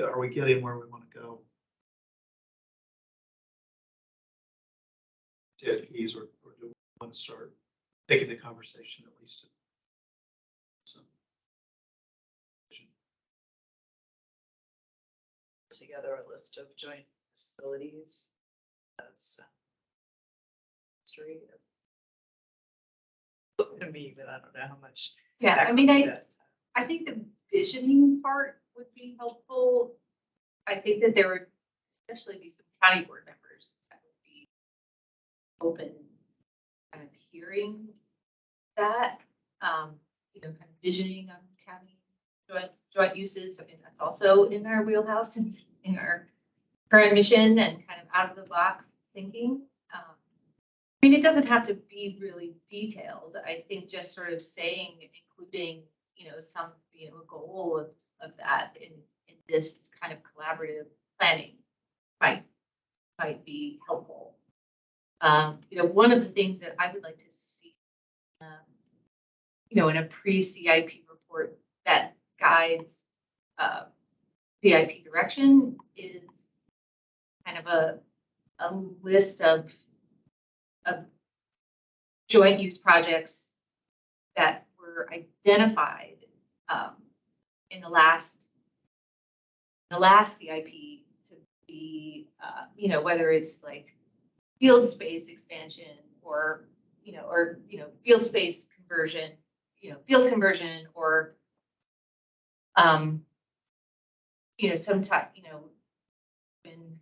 Speaker 2: are we getting where we want to go? CIPs, or do we want to start taking the conversation at least to some
Speaker 5: Together a list of joint facilities. That's history. To me, but I don't know how much.
Speaker 1: Yeah, I mean, I think the visioning part would be helpful. I think that there would especially be some county board members that would be open, kind of hearing that, kind of visioning on county joint uses. I mean, that's also in our wheelhouse and in our current mission and kind of out of the box thinking. I mean, it doesn't have to be really detailed. I think just sort of saying, including, some, goal of that in this kind of collaborative planning might be helpful. One of the things that I would like to see, in a pre-CIP report that guides CIP direction is kind of a list of joint use projects that were identified in the last CIP to be, whether it's like field space expansion or field space conversion, field conversion or, sometimes, when,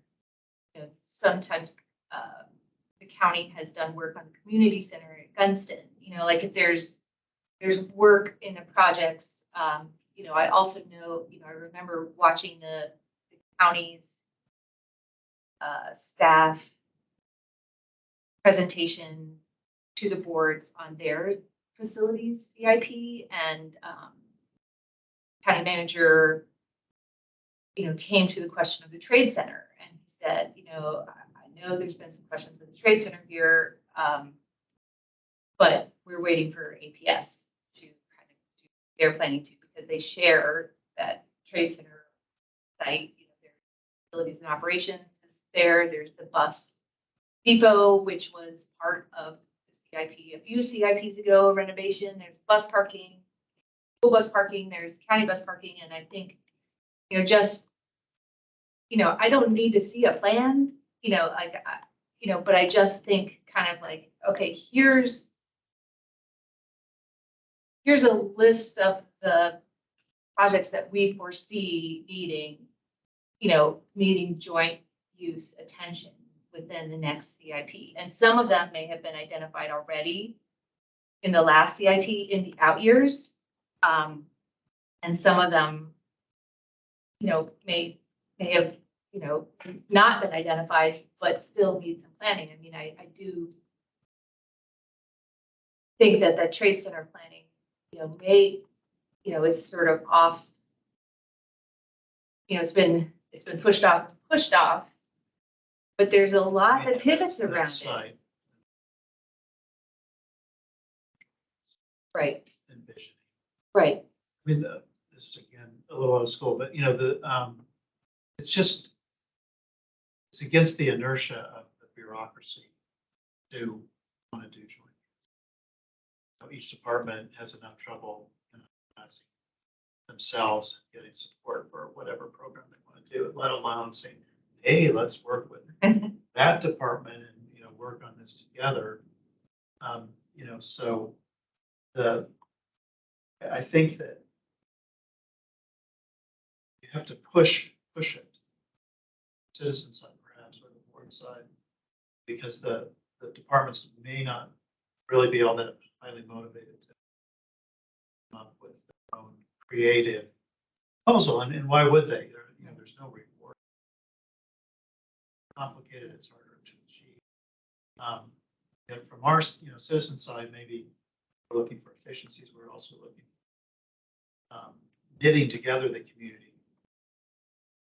Speaker 1: sometimes the county has done work on the community center at Gunston, like if there's work in the projects, I also know, I remember watching the county's staff presentation to the boards on their facilities CIP, and county manager, came to the question of the trade center, and he said, I know there's been some questions of the trade center here, but we're waiting for APS to kind of do their planning too, because they share that trade center site. Their facilities and operations is there. There's the bus depot, which was part of the CIP a few CIPs ago, renovation. There's bus parking, school bus parking, there's county bus parking. And I think, I don't need to see a plan, but I just think kind of like, okay, here's a list of the projects that we foresee needing joint use attention within the next CIP. And some of them may have been identified already in the last CIP in the out years. And some of them, may have, not been identified, but still need some planning. I mean, I do think that the trade center planning, it's sort of off, it's been pushed off, but there's a lot that pivots around it. Right.
Speaker 2: Envisioning.
Speaker 1: Right.
Speaker 2: I mean, this is again a little out of school, but it's against the inertia of the bureaucracy to want to do joint. Each department has enough trouble themselves getting support for whatever program they want to do, let alone saying, hey, let's work with that department and, work on this together. So I think that you have to push it, citizen side perhaps, or the board side, because the departments may not really be all that highly motivated to come up with their own creative proposal. And why would they? There's no reward. Complicated, it's harder to achieve. And from our citizen side, maybe we're looking for efficiencies. We're also looking knitting together the community.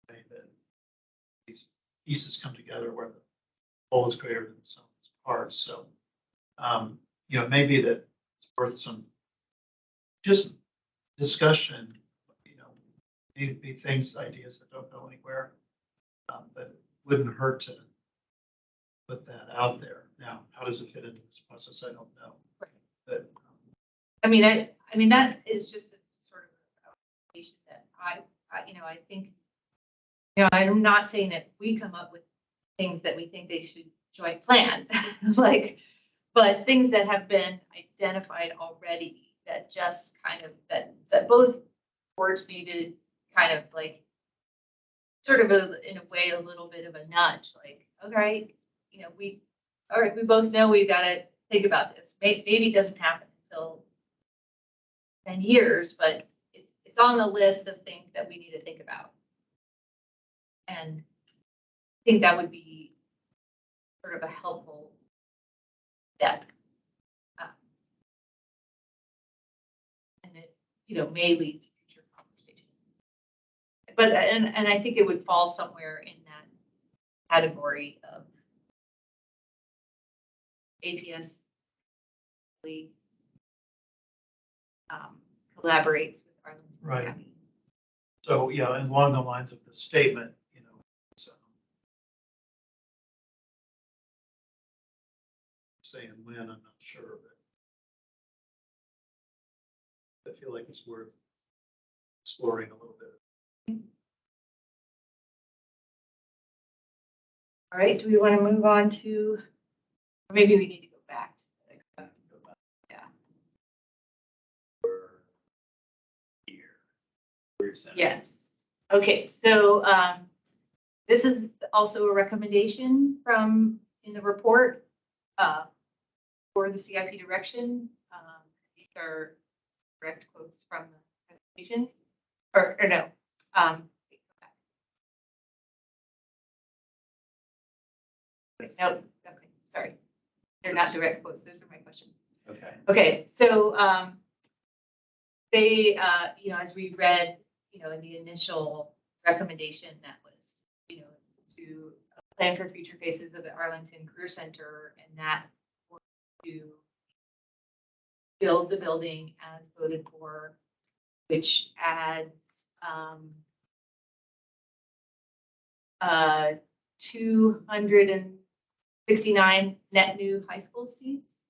Speaker 2: That these pieces come together where the whole is greater than the sum of its parts. So maybe that it's worth some just discussion, Be things, ideas that don't go anywhere. But it wouldn't hurt to put that out there. Now, how does it fit into this process? I don't know.
Speaker 1: Right.
Speaker 2: But
Speaker 1: I mean, that is just a sort of observation that I think, I'm not saying that we come up with things that we think they should joint plan, like, but things that have been identified already that just kind of, that both boards needed kind of like, sort of in a way, a little bit of a nudge, like, okay, all right, we both know we've got to think about this. Maybe it doesn't happen until 10 years, but it's on the list of things that we need to think about. And I think that would be sort of a helpful step. And it, may lead to future conversations. But, and I think it would fall somewhere in that category of APS collaborates with Arlington
Speaker 2: Right.
Speaker 1: County.
Speaker 2: so, yeah, and along the lines of the statement, so saying when, I'm not sure, but I feel like it's worth exploring a little bit.
Speaker 1: All right, do we want to move on to, or maybe we need to go back to, yeah.
Speaker 3: Here. Where you're saying.
Speaker 1: Yes. Okay, so this is also a recommendation in the report for the CIP direction. These are direct quotes from the presentation, or no. Nope. Okay, sorry. They're not direct quotes. Those are my questions.
Speaker 3: Okay.
Speaker 1: Okay, so they, as we read, in the initial recommendation that was, to plan for future phases of the Arlington Career Center, and that was to build the building as voted for, which adds 269 net new high school seats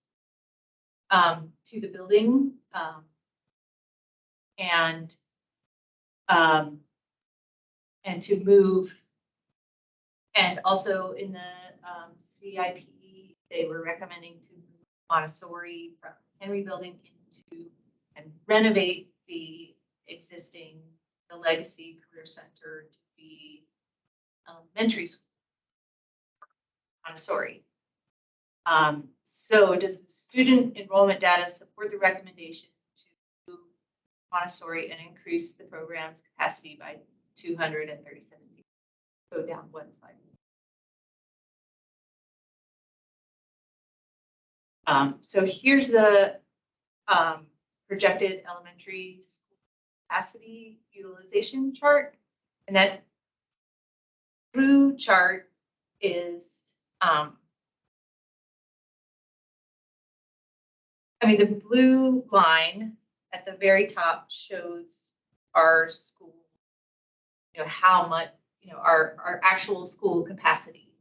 Speaker 1: to the building, and to move, and also in the CIP, they were recommending to move Montessori from Henry Building into and renovate the legacy career center to be elementary school Montessori. So does the student enrollment data support the recommendation to Montessori and increase the program's capacity by 237 seats? Go down one slide. So here's the projected elementary school capacity utilization chart, and that blue chart is the blue line at the very top shows our school, how much, our actual school capacity.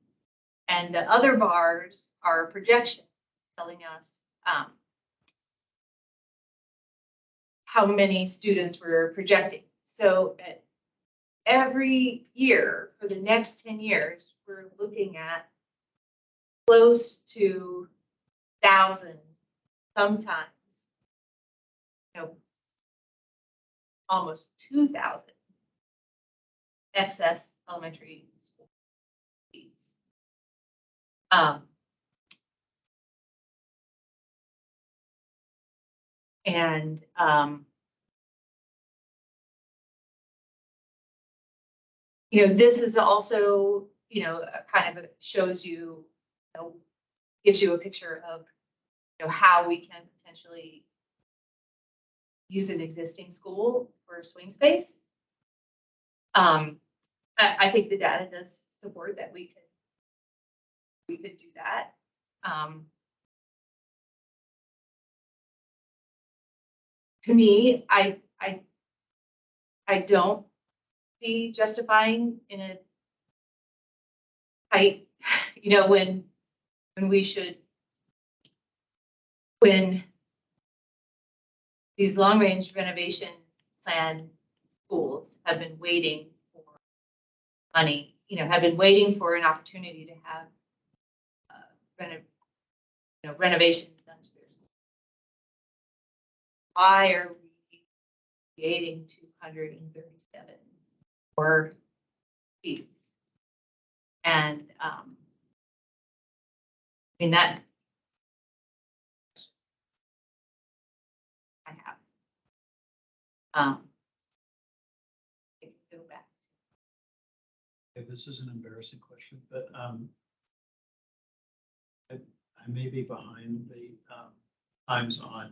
Speaker 1: And the other bars are projections telling us how many students we're projecting. So every year for the next 10 years, we're looking at close to 1,000, sometimes, almost 2,000 excess elementary school seats. This is also, kind of shows you, gives you a picture of, how we can potentially use an existing school for swing space. I think the data does support that we could do that. To me, I don't see justifying in a tight, you know, when we should, when these long-range renovation plan schools have been waiting for money, you know, have been waiting for an opportunity to have renovations done to their school. Why are we creating 237 more seats? And I mean that I have. If you go back.
Speaker 2: Okay, this is an embarrassing question, but I may be behind the times on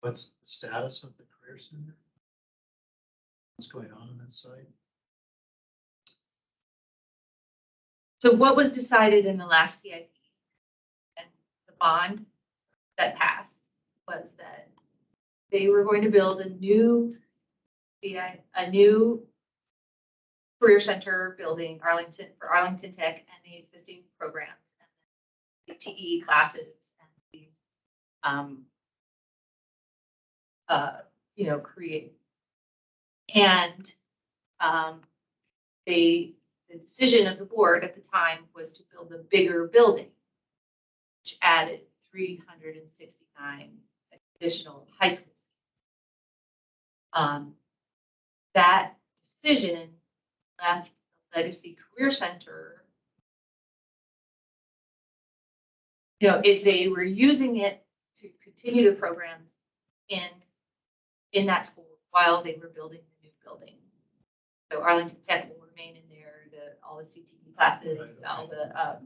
Speaker 2: what's the status of the Career Center? What's going on that site?
Speaker 1: So what was decided in the last CIP and the bond that passed was that they were going to build a new Career Center building, for Arlington Tech and the existing programs and the CTE classes and the, create. And the decision of the board at the time was to build a bigger building, which added 369 additional high school seats. That decision left the Legacy Career Center, if they were using it to continue the programs in that school while they were building the new building. So Arlington Tech will remain in there, all the CTE classes,
Speaker 2: Right, okay.
Speaker 1: all the,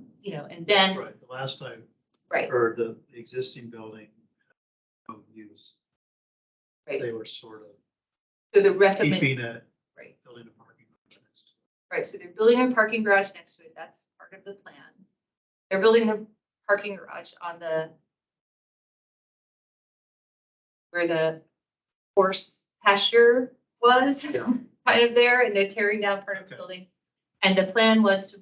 Speaker 1: and then,
Speaker 2: Right, the last I
Speaker 1: right,
Speaker 2: heard, the existing building of use,
Speaker 1: right.
Speaker 2: they were sort of
Speaker 1: So the recommend,
Speaker 2: keeping it,
Speaker 1: right,
Speaker 2: building a parking garage next to
Speaker 1: right. So they're building a parking garage next to it. That's part of the plan. They're building the parking garage on where the horse pasture was,
Speaker 2: Yeah.
Speaker 1: kind of there, and they're tearing down part of the
Speaker 2: Okay.
Speaker 1: building. And the plan was to,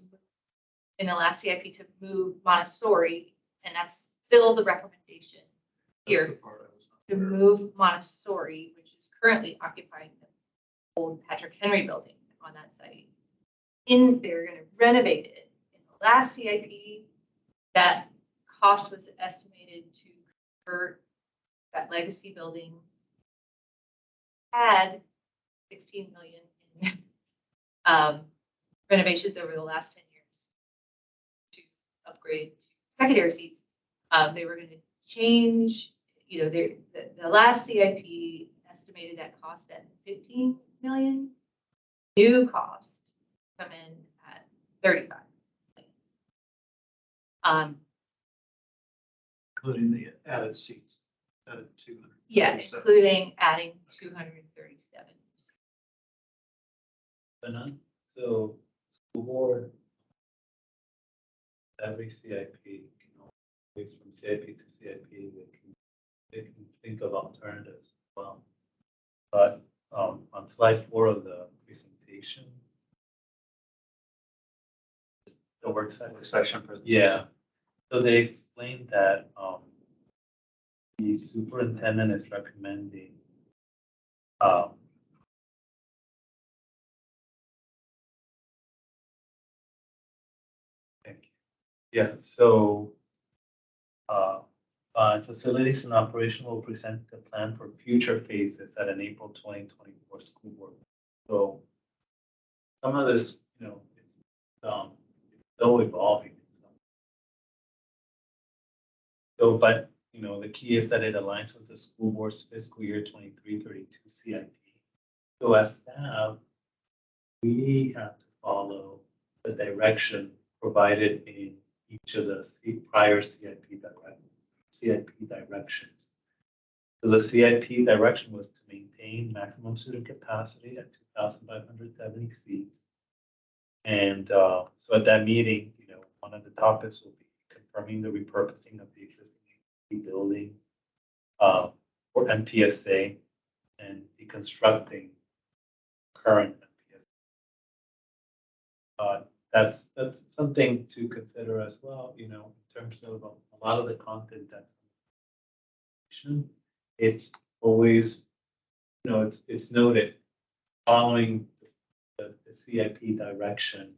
Speaker 1: in the last CIP, to move Montessori, and that's still the recommendation
Speaker 2: That's
Speaker 1: here,
Speaker 2: the part I was not
Speaker 1: to
Speaker 2: aware of.
Speaker 1: move Montessori, which is currently occupying the old Patrick Henry building on that site. They're gonna renovate it. In the last CIP, that cost was estimated to convert that legacy building, had 16 million in renovations over the last 10 years to upgrade to secondary seats. They were going to change, the last CIP estimated that cost at 15 million. New cost come in at 35 million.
Speaker 2: Including the added seats, added 200.
Speaker 1: Yeah, including adding 237.
Speaker 4: So school board, every CIP, always from CIP to CIP, they can think of alternatives as well. But on slide 4 of the presentation, the work session. Yeah. So they explained that the superintendent is recommending thank you. Yeah, so facilities and operation will present the plan for future phases at an April 2024 school board. So some of this, it's still evolving. So, but the key is that it aligns with the school board's fiscal year 23-32 CIP. So as staff, we have to follow the direction provided in each of the prior CIP directions. So the CIP direction was to maintain maximum student capacity at 2,570 seats. And so at that meeting, one of the topics will be confirming the repurposing of the existing building for MPSA and deconstructing current MPSA. That's something to consider as well, in terms of a lot of the content that's it's always, it's noted following the CIP direction, in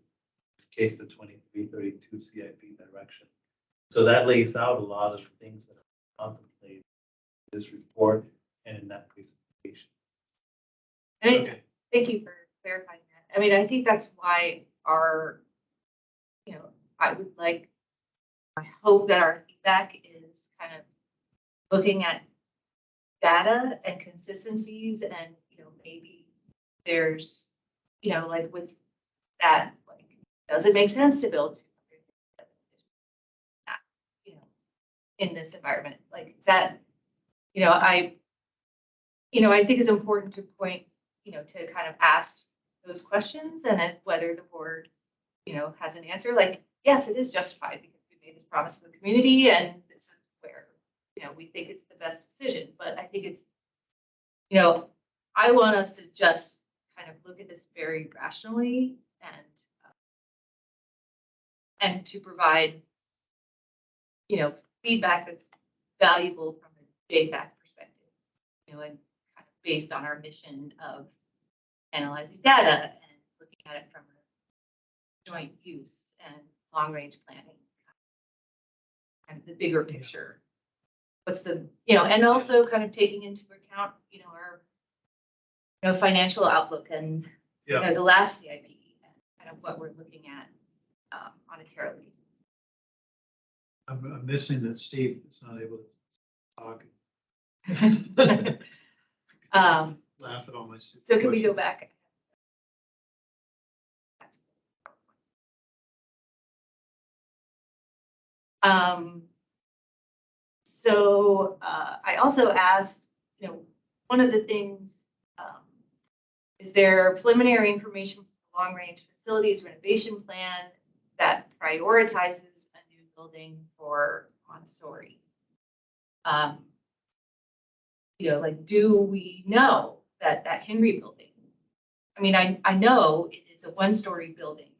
Speaker 4: this case, the 2332 CIP direction. So that lays out a lot of things that are contemplated in this report and in that presentation.
Speaker 1: And thank you for clarifying that. I mean, I think that's why I hope that our feedback is kind of looking at data and consistencies and, maybe there's, like with that, like, does it make sense to build 200, in this environment like that? I think it's important to point, to kind of ask those questions and then whether the board, has an answer. Like, yes, it is justified because we made this promise to the community and this is where, we think it's the best decision. But I think it's, I want us to just kind of look at this very rationally and to provide, feedback that's valuable from a JFAC perspective, and kind of based on our mission of analyzing data and looking at it from a joint use and long-range planning, kind of the bigger picture. What's the, and also kind of taking into account, our, financial outlook and, the last CIP and kind of what we're looking at monetarily.
Speaker 2: I'm missing that Steve is not able to talk. Laugh at all my.
Speaker 1: So can we go back? So I also asked, one of the things, is there preliminary information from the long-range facilities renovation plan that prioritizes a new building for Montessori? Like, do we know that Henry building? I mean, I know it is a one-story building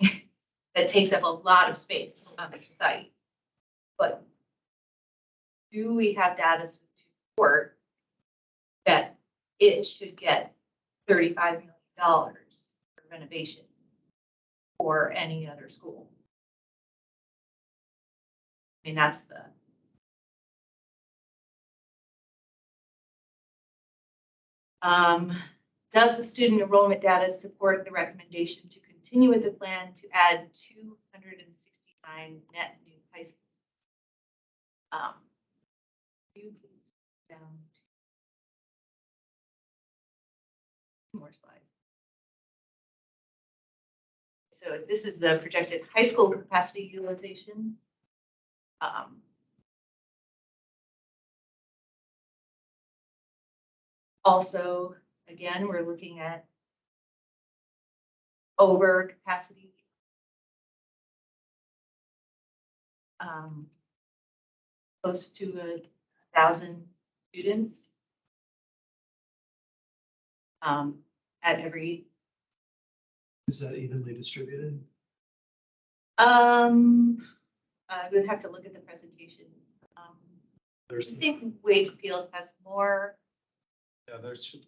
Speaker 1: that takes up a lot of space on the site, but do we have data to support that it should get $35 million for renovation or any other school? I mean, that's the. Does the student enrollment data support the recommendation to continue with the plan to add 269 net new high schools? You please down two more slides. So this is the projected high school capacity utilization. Also, again, we're looking at over capacity. Close to 1,000 students at every.
Speaker 2: Is that evenly distributed?
Speaker 1: I would have to look at the presentation. I think Wakefield has more.
Speaker 4: Yeah, there should.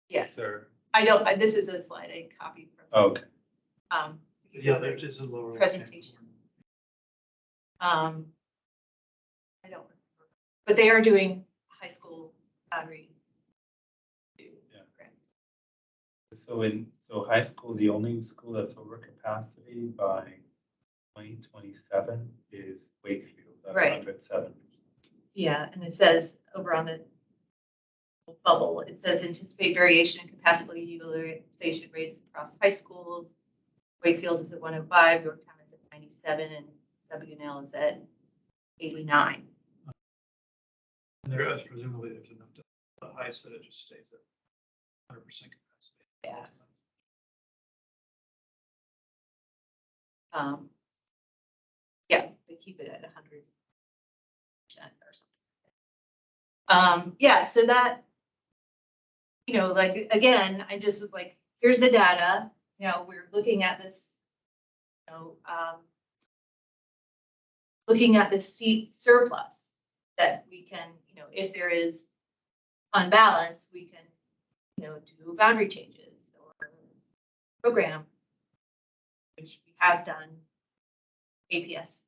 Speaker 1: Yes,
Speaker 4: sir.
Speaker 1: I don't. This is a slide I copied from.
Speaker 4: Okay.
Speaker 2: Yeah, there is a lower
Speaker 1: presentation. I don't remember, but they are doing high school battery. Too.
Speaker 4: Yeah. So high school, the only school that's over capacity by 2027 is Wakefield. That's
Speaker 1: Right.
Speaker 4: 107.
Speaker 1: Yeah, and it says over on the bubble, it says anticipate variation in capacity utilization rates across high schools. Wakefield is at 105, Yorktown is at 97, and WNL is at 89.
Speaker 2: And there is presumably there's enough to the high so it just stays at 100% capacity.
Speaker 1: Yeah. Yeah, they keep it at 100% or something. Yeah, so that, like, again, I just like, here's the data, we're looking at this you know, looking at the seat surplus that we can, you know, if there is unbalance, we can, you know, do boundary changes or program, which we have done. APS,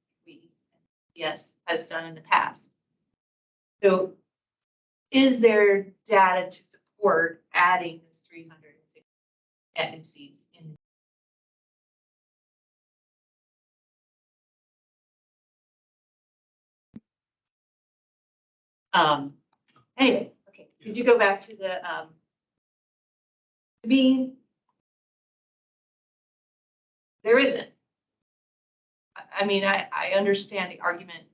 Speaker 1: yes, has done in the past. So is there data to support adding this 360 net new seats in? Anyway, okay, could you go back to the, to me, there isn't. I mean, I understand the argument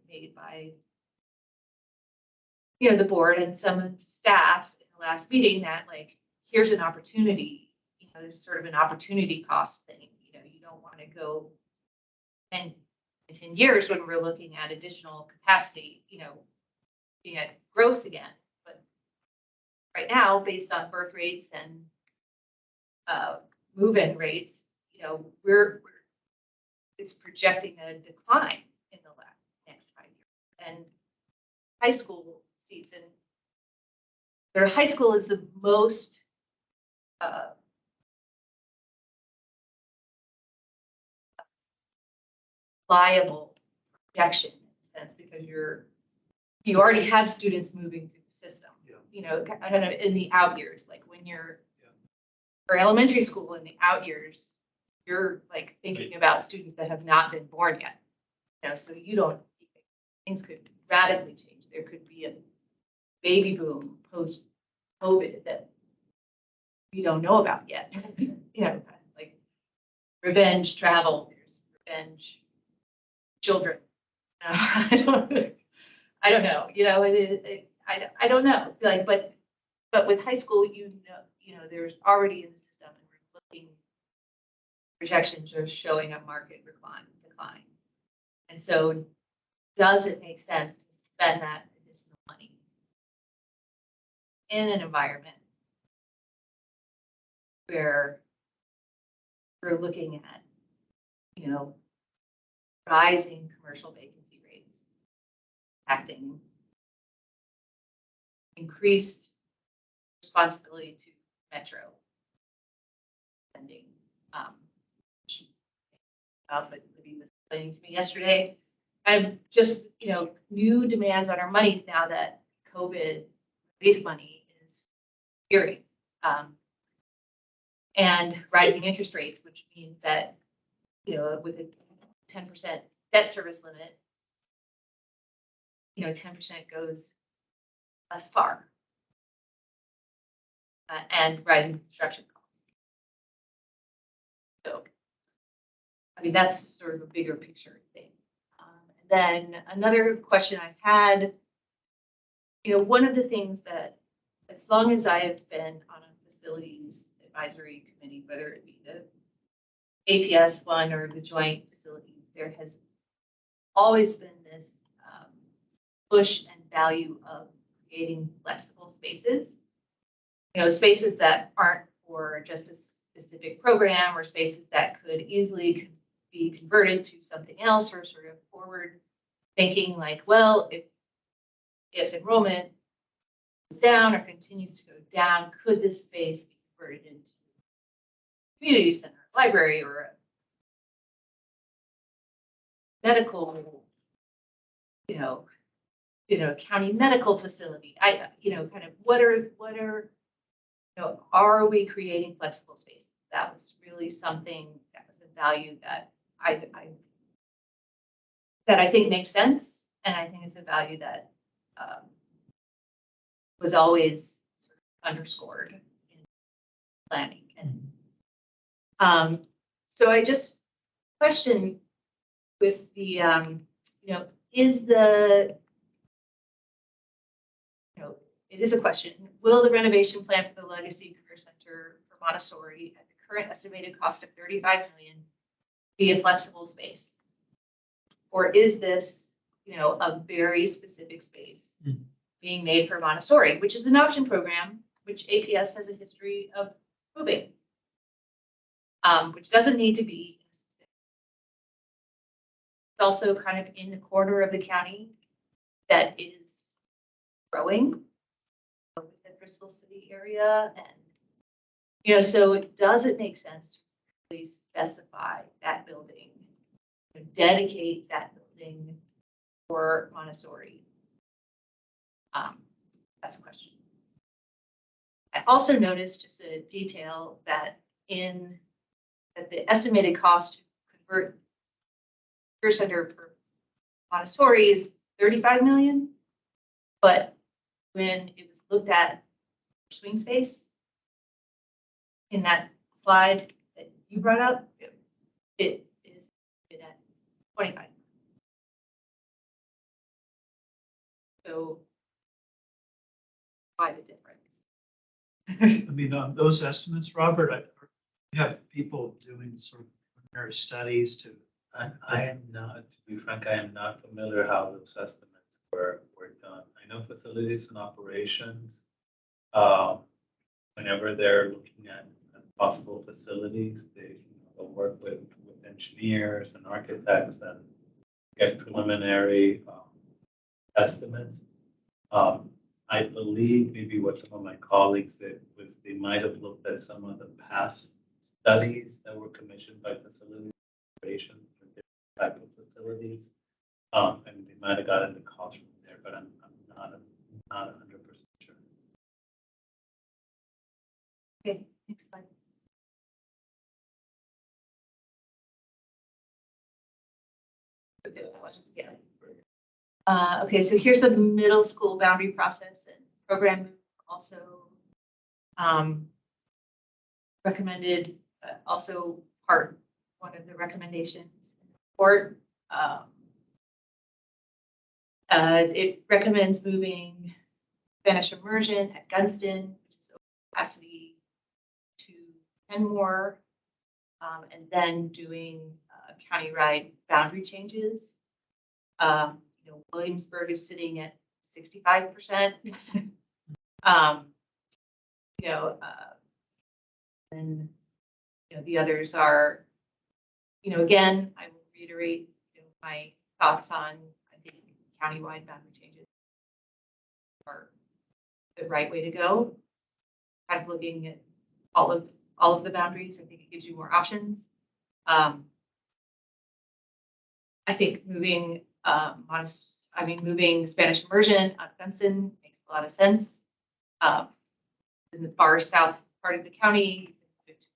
Speaker 1: made by, you know, the board and some staff in the last meeting that like, here's an opportunity, you know, there's sort of an opportunity cost thing, you know, you don't want to go and in 10 years when we're looking at additional capacity, you know, looking at growth again. But right now, based on birth rates and move-in rates, you know, it's projecting a decline in the next 5 years. And high school seats, and their high school is the most viable projection in a sense, because you already have students moving through the system.
Speaker 2: Yeah.
Speaker 1: You know, kind of in the out years, like when you're for elementary school in the out years, you're like thinking about students that have not been born yet. You know, so you don't, things could radically change. There could be a baby boom post COVID that we don't know about yet. You know, like revenge travel, there's revenge children. I don't know. You know, I don't know. Like, but with high school, you know, there's already in the system, and we're looking. Projections are showing a market decline. And so does it make sense to spend that additional money in an environment where we're looking at, you know, rising commercial vacancy rates, acting increased responsibility to Metro spending, but Libby was explaining to me yesterday, and just, you know, new demands on our money now that COVID relief money is appearing, and rising interest rates, which means that, you know, with a 10% debt service limit, you know, 10% goes less far, and rising construction costs. So, I mean, that's sort of a bigger picture thing. And then another question I had, you know, one of the things that, as long as I've been on a facilities advisory committee, whether it be the APS one or the joint facilities, there has always been this push and value of creating flexible spaces, you know, spaces that aren't for just a specific program, or spaces that could easily be converted to something else, or sort of forward thinking like, well, if enrollment goes down or continues to go down, could this space be converted into a community center, library, or a medical, you know, county medical facility? You know, kind of what are, you know, are we creating flexible spaces? That was really something that was a value that I think makes sense, and I think it's a value that was always sort of underscored in planning. And so I just question with the, you know, is the, you know, it is a question. Will the renovation plan for the Legacy Career Center for Montessori at the current estimated cost of $35 million be a flexible space? Or is this, you know, a very specific space being made for Montessori, which is an option program, which APS has a history of moving? which doesn't need to be. It's also kind of in the corner of the county that is growing within the Bristol City area. And, so does it make sense to really specify that building, dedicate that building for Montessori? That's a question. I also noticed just a detail that the estimated cost to convert Career Center for Montessori is 35 million, but when it was looked at for swing space in that slide that you brought up, it is at 25. So why the difference?
Speaker 2: I mean, on those estimates, Robert, I have people doing sort of preliminary studies to.
Speaker 4: I am not, to be frank, I am not familiar how those estimates were done. I know facilities and operations, whenever they're looking at possible facilities, they'll work with engineers and architects and get preliminary estimates. I believe maybe what some of my colleagues did was they might have looked at some of the past studies that were commissioned by facility operations for different type of facilities. And they might have gotten the cost from there, but I'm not 100% sure.
Speaker 1: Okay, next slide. Yeah. Okay, so here's the middle school boundary process and program also recommended, also one of the recommendations in the report. It recommends moving Spanish immersion at Gunston, which is over capacity, to Kenmore, and then doing county-wide boundary changes. Williamsburg is sitting at 65%. And the others are, again, I will reiterate my thoughts on, I think countywide boundary changes are the right way to go. Kind of looking at all of the boundaries, I think it gives you more options. I think moving moving Spanish immersion out of Gunston makes a lot of sense. In the far south part of the county, it's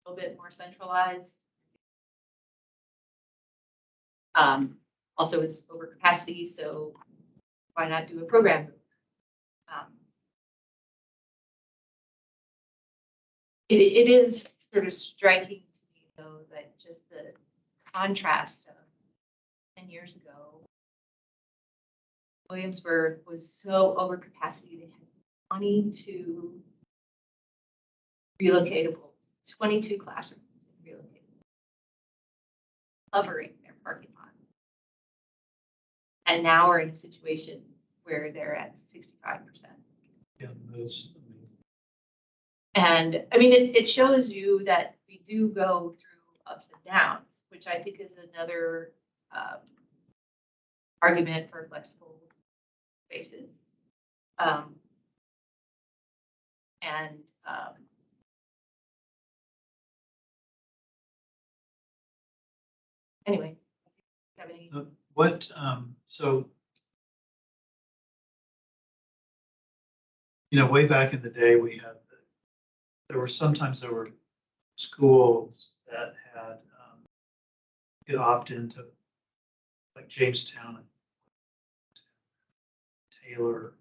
Speaker 1: a little bit more centralized. Also, it's over capacity, so why not do a program? It is sort of striking to me, though, that just the contrast of 10 years ago, Williamsburg was so over capacity, they had 22 relocatables, 22 classrooms relocatable, covering their parking lot. And now we're in a situation where they're at 65%.
Speaker 2: Yeah, those.
Speaker 1: And I mean, it shows you that we do go through ups and downs, which I think is another argument for flexible spaces. Anyway, have any?
Speaker 2: What, so, way back in the day, there were schools that had, could opt into, like Jamestown, Taylor.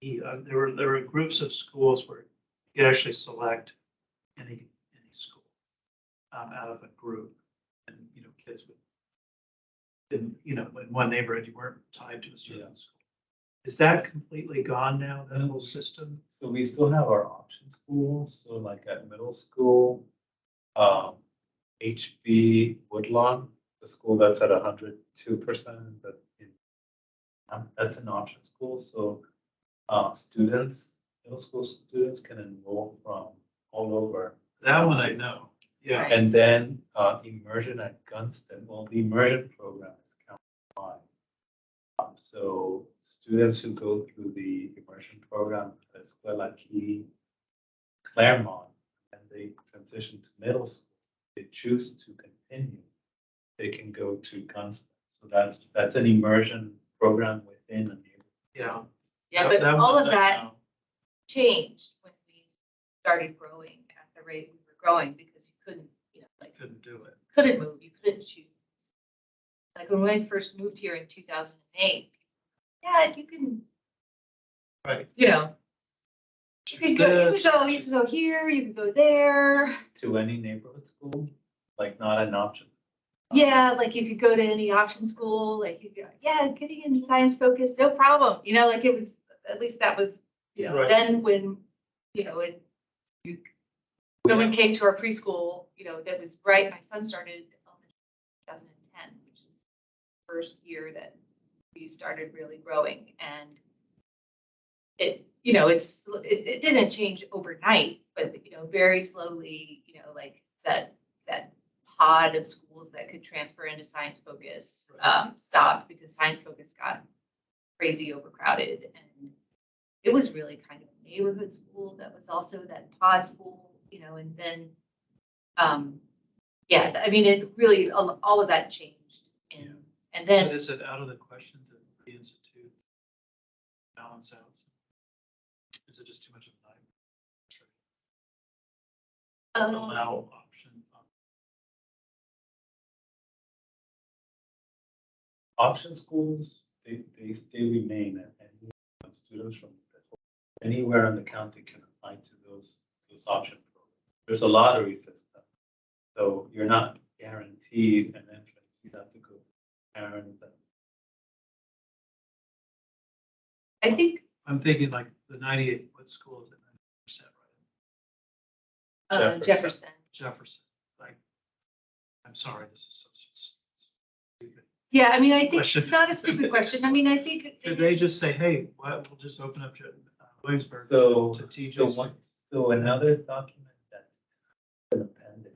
Speaker 2: There were groups of schools where you could actually select any school out of a group, and kids would. In one neighborhood, you weren't tied to a certain school. Is that completely gone now, that whole system?
Speaker 4: So we still have our option schools. So like at middle school, HB Woodlawn, the school that's at 102%, that's an option school. So middle school students can enroll from all over
Speaker 2: That one I know, yeah.
Speaker 5: Right.
Speaker 4: And then immersion at Gunston, well, the immersion program is county-wide. So students who go through the immersion program at Escuela Key, Claremont, and they transition to middle school, they choose to continue, they can go to Gunston. So that's an immersion program within a neighborhood.
Speaker 2: Yeah.
Speaker 1: Yeah, but
Speaker 2: That
Speaker 1: all
Speaker 2: one
Speaker 1: of
Speaker 2: I
Speaker 1: that
Speaker 2: know.
Speaker 1: changed when we started growing at the rate we were growing because you couldn't, like,
Speaker 2: Couldn't do it.
Speaker 1: couldn't move, you couldn't choose. Like when I first moved here in 2008, yeah, you can,
Speaker 2: Right.
Speaker 1: you could go here, you could go there.
Speaker 4: To any neighborhood school, like not an option.
Speaker 1: Yeah, like you could go to any option school, like you go, yeah, getting into science focus, no problem. Like it was, at least that was,
Speaker 2: Right.
Speaker 1: then when, someone came to our preschool, that was right, my son started elementary in 2010, which is the first year that we started really growing. And it didn't change overnight, but, very slowly, like that pod of schools that could transfer into science focus stopped because science focus got crazy overcrowded. And it was really kind of a neighborhood school that was also that pod school, and then, yeah, I mean, it really, all of that changed. And then,
Speaker 2: But is it out of the question to reinstitute balance out? Is it just too much of a nightmare? Allow option.
Speaker 4: Option schools, they remain, and any students from anywhere in the county can apply to those option programs. There's a lottery system, so you're not guaranteed an entrance. You have to go to parents.
Speaker 1: I think,
Speaker 2: I'm thinking like the 98, what school is it? 90%, right?
Speaker 1: Jefferson.
Speaker 2: Jefferson, like, I'm sorry, this is so stupid.
Speaker 1: Yeah, I mean, I think
Speaker 2: Question.
Speaker 1: it's not a stupid question. I mean, I think.
Speaker 2: Could they just say, hey, we'll just open up Williamsburg
Speaker 4: So,
Speaker 2: to teach
Speaker 4: so
Speaker 2: us?
Speaker 4: so another document that's an appendix.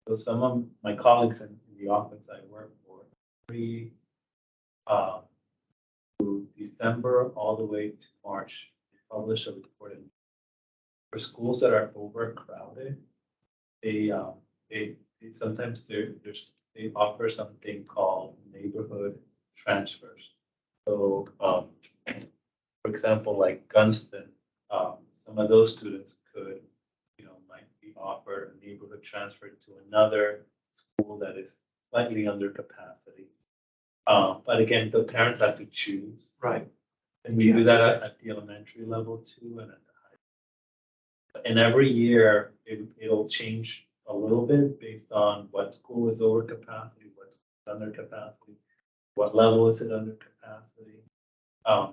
Speaker 4: So some of my colleagues in the office I work for, to December all the way to March, they publish a report. And for schools that are overcrowded, they sometimes they offer something called neighborhood transfers. So, for example, like Gunston, some of those students could, might be offered a neighborhood transfer to another school that is slightly under capacity. But again, the parents have to choose.
Speaker 2: Right.
Speaker 4: And we do that at the elementary level too, and at the high. And every year, it'll change a little bit based on what school is over capacity, what's under capacity, what level is it under capacity.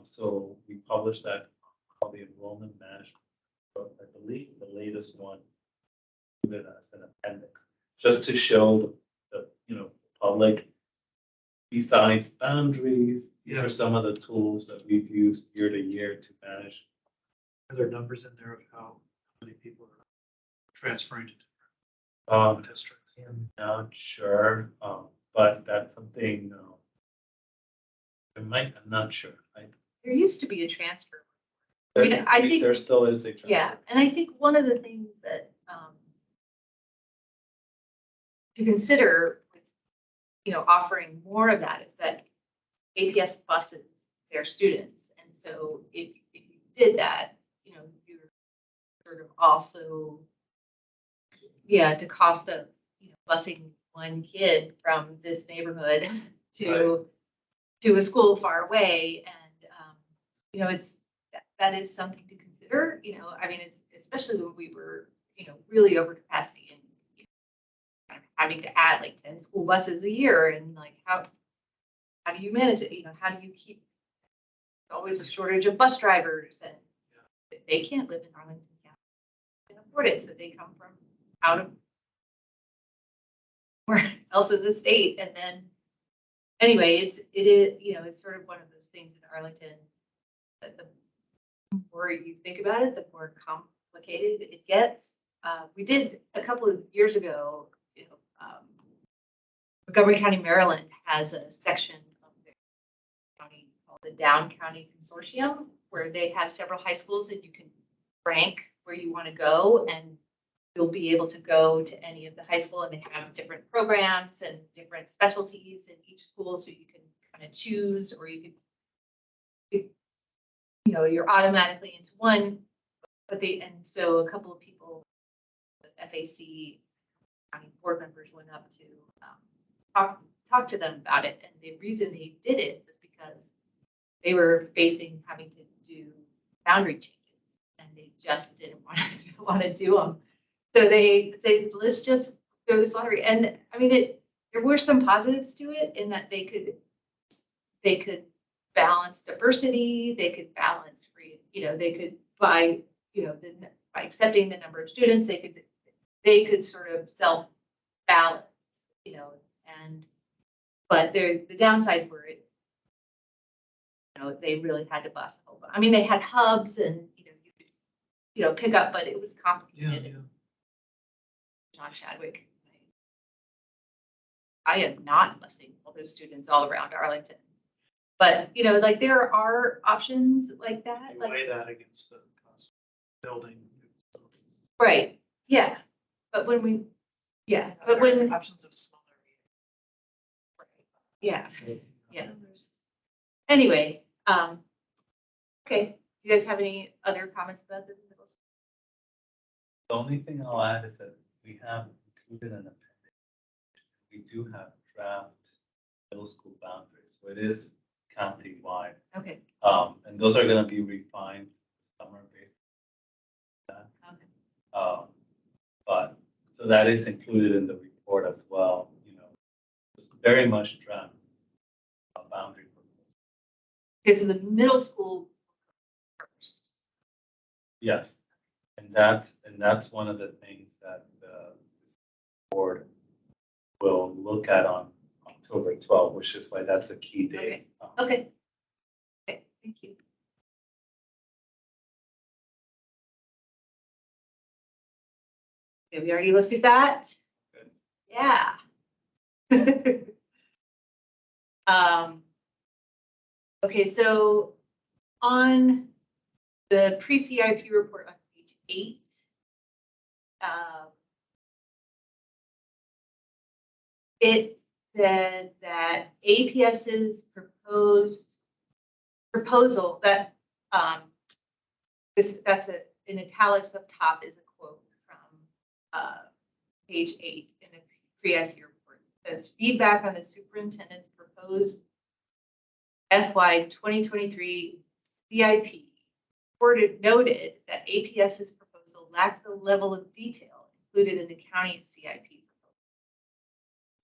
Speaker 4: So we published that called the enrollment management. So I believe the latest one, as an appendix, just to show the public, besides boundaries, these are some of the tools that we've used year to year to manage.
Speaker 2: Are there numbers in there of how many people are transferring to
Speaker 4: Um,
Speaker 2: different districts?
Speaker 4: I'm not sure, but that's something, I'm not sure.
Speaker 1: There used to be a transfer. I mean, I think.
Speaker 4: There still is a.
Speaker 1: Yeah, and I think one of the things that, to consider with, offering more of that is that APS buses their students. And so if you did that, you're sort of also, to cost of, busing one kid from this neighborhood to a school far away. And, that is something to consider, I mean, it's especially when we were, really over capacity and kind of having to add like 10 school buses a year, and like how do you manage it? How do you keep, always a shortage of bus drivers, and they can't live in Arlington County, they can't afford it, so they come from out of where else in the state. And then anyway, it is, it's sort of one of those things in Arlington that the more you think about it, the more complicated it gets. We did a couple of years ago, Montgomery County, Maryland has a section of their county called the Down County Consortium, where they have several high schools and you can rank where you want to go, and you'll be able to go to any of the high school, and they have different programs and different specialties in each school, so you can kind of choose, or you could, you're automatically into one, and so a couple of people, the FAC county board members went up to talk to them about it, and the reason they did it was because they were facing having to do boundary changes, and they just didn't want to do them. So they say, let's just throw this lottery. And I mean, there were some positives to it in that they could balance diversity, they could balance free, they could by accepting the number of students, they could sort of self-balance, but the downsides were they really had to bust a whole bunch. I mean, they had hubs and you could pick up, but it was complicated.
Speaker 2: Yeah.
Speaker 1: John Chadwick, I am not busing all those students all around Arlington, but like there are options like that.
Speaker 2: You
Speaker 1: Like
Speaker 2: weigh that against the cost of building.
Speaker 1: right, yeah, but when
Speaker 5: There are options of smaller.
Speaker 1: yeah. Anyway, okay. Do you guys have any other comments about this?
Speaker 4: The only thing I'll add is that we have included an appendix. We do have draft middle school boundaries, so it is county-wide.
Speaker 1: Okay.
Speaker 4: And those are gonna be refined summer based on that.
Speaker 1: Okay.
Speaker 4: But, so that is included in the report as well, it's very much draft boundary proposal.
Speaker 1: Okay, so the middle school first.
Speaker 4: Yes, and that's one of the things that the board will look at on October 12th, which is why that's a key date.
Speaker 1: Okay. Okay, thank you. Okay, we already looked at that.
Speaker 4: Good.
Speaker 1: Yeah. Okay, so on the pre-CIP report on page 8, it said that APS's proposal that that's in italics up top is a quote from page 8 in the pre-SE report. It says feedback on the superintendent's proposed FY 2023 CIP noted that APS's proposal lacked the level of detail included in the county's CIP proposal.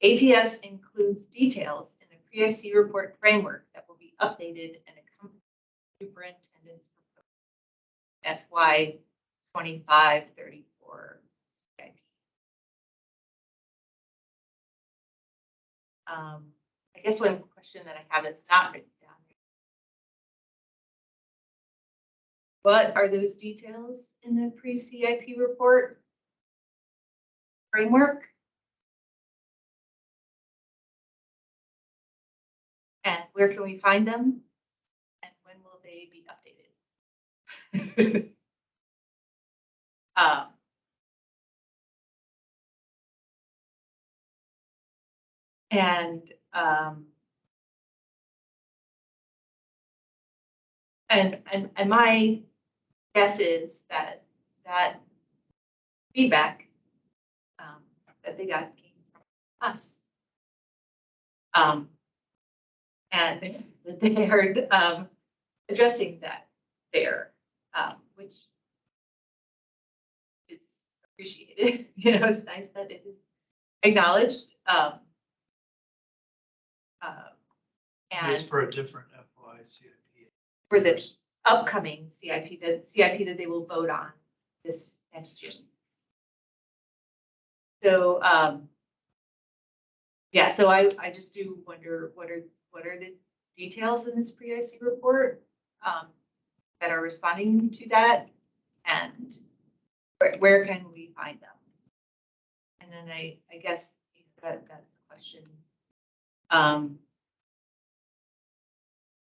Speaker 1: APS includes details in the pre-IC report framework that will be updated and accompany the superintendent's proposal FY 25-34 CIP. I guess one question that I have that's not written down here. What are those details in the pre-CIP report framework? And where can we find them? And when will they be updated? And my guess is that feedback that they got came from us. And that they heard addressing that there, which is appreciated. It's nice that it is acknowledged. And
Speaker 2: It's for a different FY CIP.
Speaker 1: for the upcoming CIP, the CIP that they will vote on this next June. So, yeah, so I just do wonder what are the details in this pre-IC report? that are responding to that, and where can we find them? And then I guess that's the question.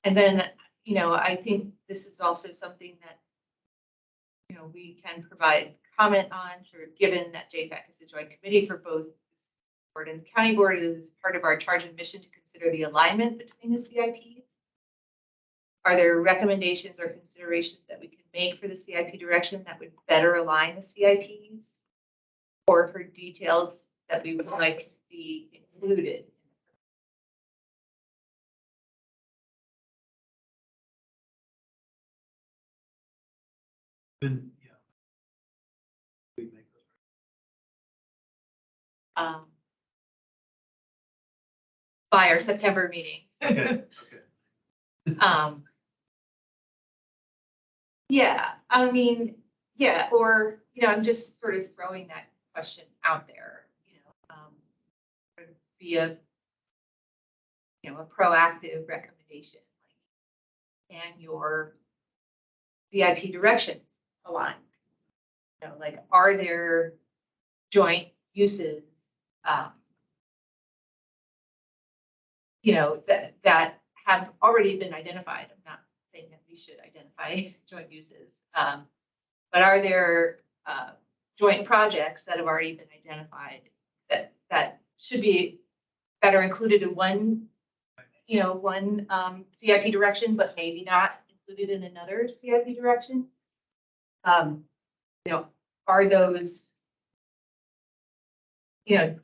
Speaker 1: And then, you know, I think this is also something that, you know, we can provide comment on, sort of given that JFAC is a joint committee for both the board and the county board. It is part of our charge and mission to consider the alignment between the CIPs. Are there recommendations or considerations that we can make for the CIP direction that would better align the CIPs? Or for details that we would like to see included?
Speaker 2: And, yeah. We make those.
Speaker 1: By our September meeting.
Speaker 2: Okay, okay.
Speaker 1: Yeah, I mean, yeah, or, you know, I'm just sort of throwing that question out there, you know, be a, you know, a proactive recommendation, like, can your CIP directions align? You know, like, are there joint uses, you know, that have already been identified? I'm not saying that we should identify joint uses, but are there joint projects that have already been identified that should be, that are included in one, you know, one CIP direction, but maybe not included in another CIP direction? You know, are those, you know,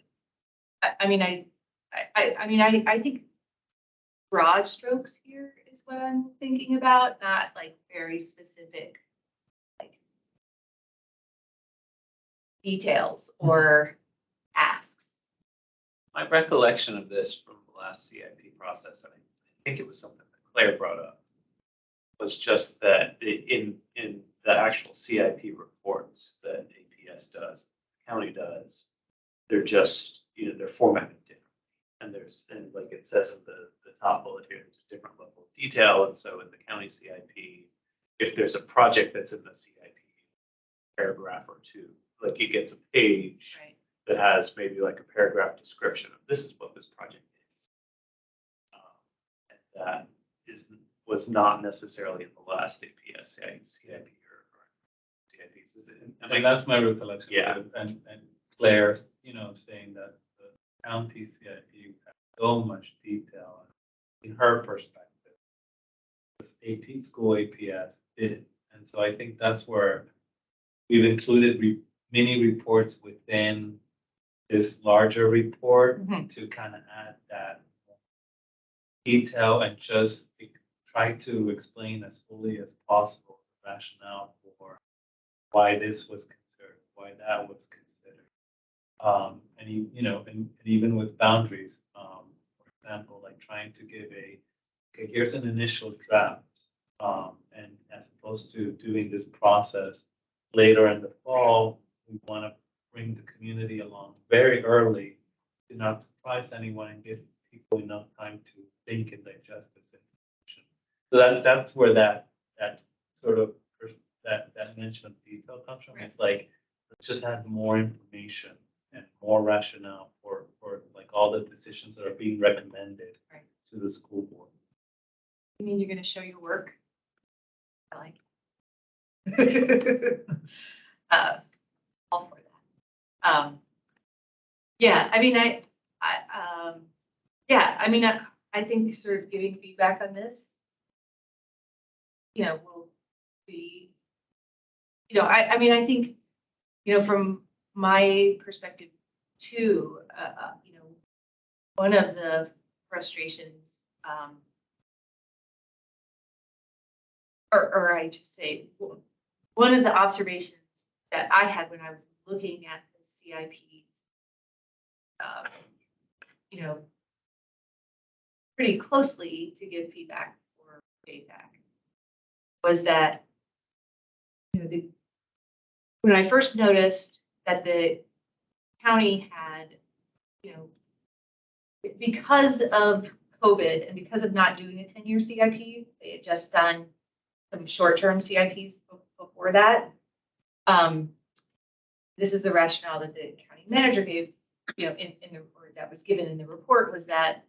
Speaker 1: I mean, I think broad strokes here is what I'm thinking about, not like very specific, like, details or asks.
Speaker 3: My recollection of this from the last CIP process, and I think it was something that Claire brought up, was just that in the actual CIP reports that APS does, the county does, they're just, you know, they're formatted differently. And like it says in the top bullet here, there's a different level of detail. And so in the county CIP, if there's a project that's in the CIP paragraph or two, like it gets a page
Speaker 1: Right.
Speaker 3: that has maybe like a paragraph description of this is what this project is. And that was not necessarily in the last APS CIP or CIPs. Is it?
Speaker 4: And that's my recollection.
Speaker 3: Yeah.
Speaker 4: And Claire, you know, saying that the county CIP has so much detail in her perspective. This school APS didn't. And so I think that's where we've included mini reports within this larger report to kind of add that detail and just try to explain as fully as possible the rationale for why this was considered, why that was considered. And you know, and even with boundaries, for example, like trying to give okay, here's an initial draft, and as opposed to doing this process later in the fall, we want to bring the community along very early to not surprise anyone and give people enough time to think and digest this information. So that's where that sort of that mention of detail comes from.
Speaker 1: Right.
Speaker 4: It's like, let's just add more information and more rationale for like all the decisions that are being recommended
Speaker 1: Right.
Speaker 4: to the school board.
Speaker 1: You mean you're going to show your work? I like it. All for that. Yeah, I mean, I think sort of giving feedback on this, you know, will be, you know, I mean, I think, you know, from my perspective too, you know, one of the frustrations, or I just say, one of the observations that I had when I was looking at the CIPs, you know, pretty closely to give feedback for JFAC, was that, you know, when I first noticed that the county had, you know, because of COVID and because of not doing a 10-year CIP, they had just done some short-term CIPs before that. This is the rationale that the county manager gave, or that was given in the report, was that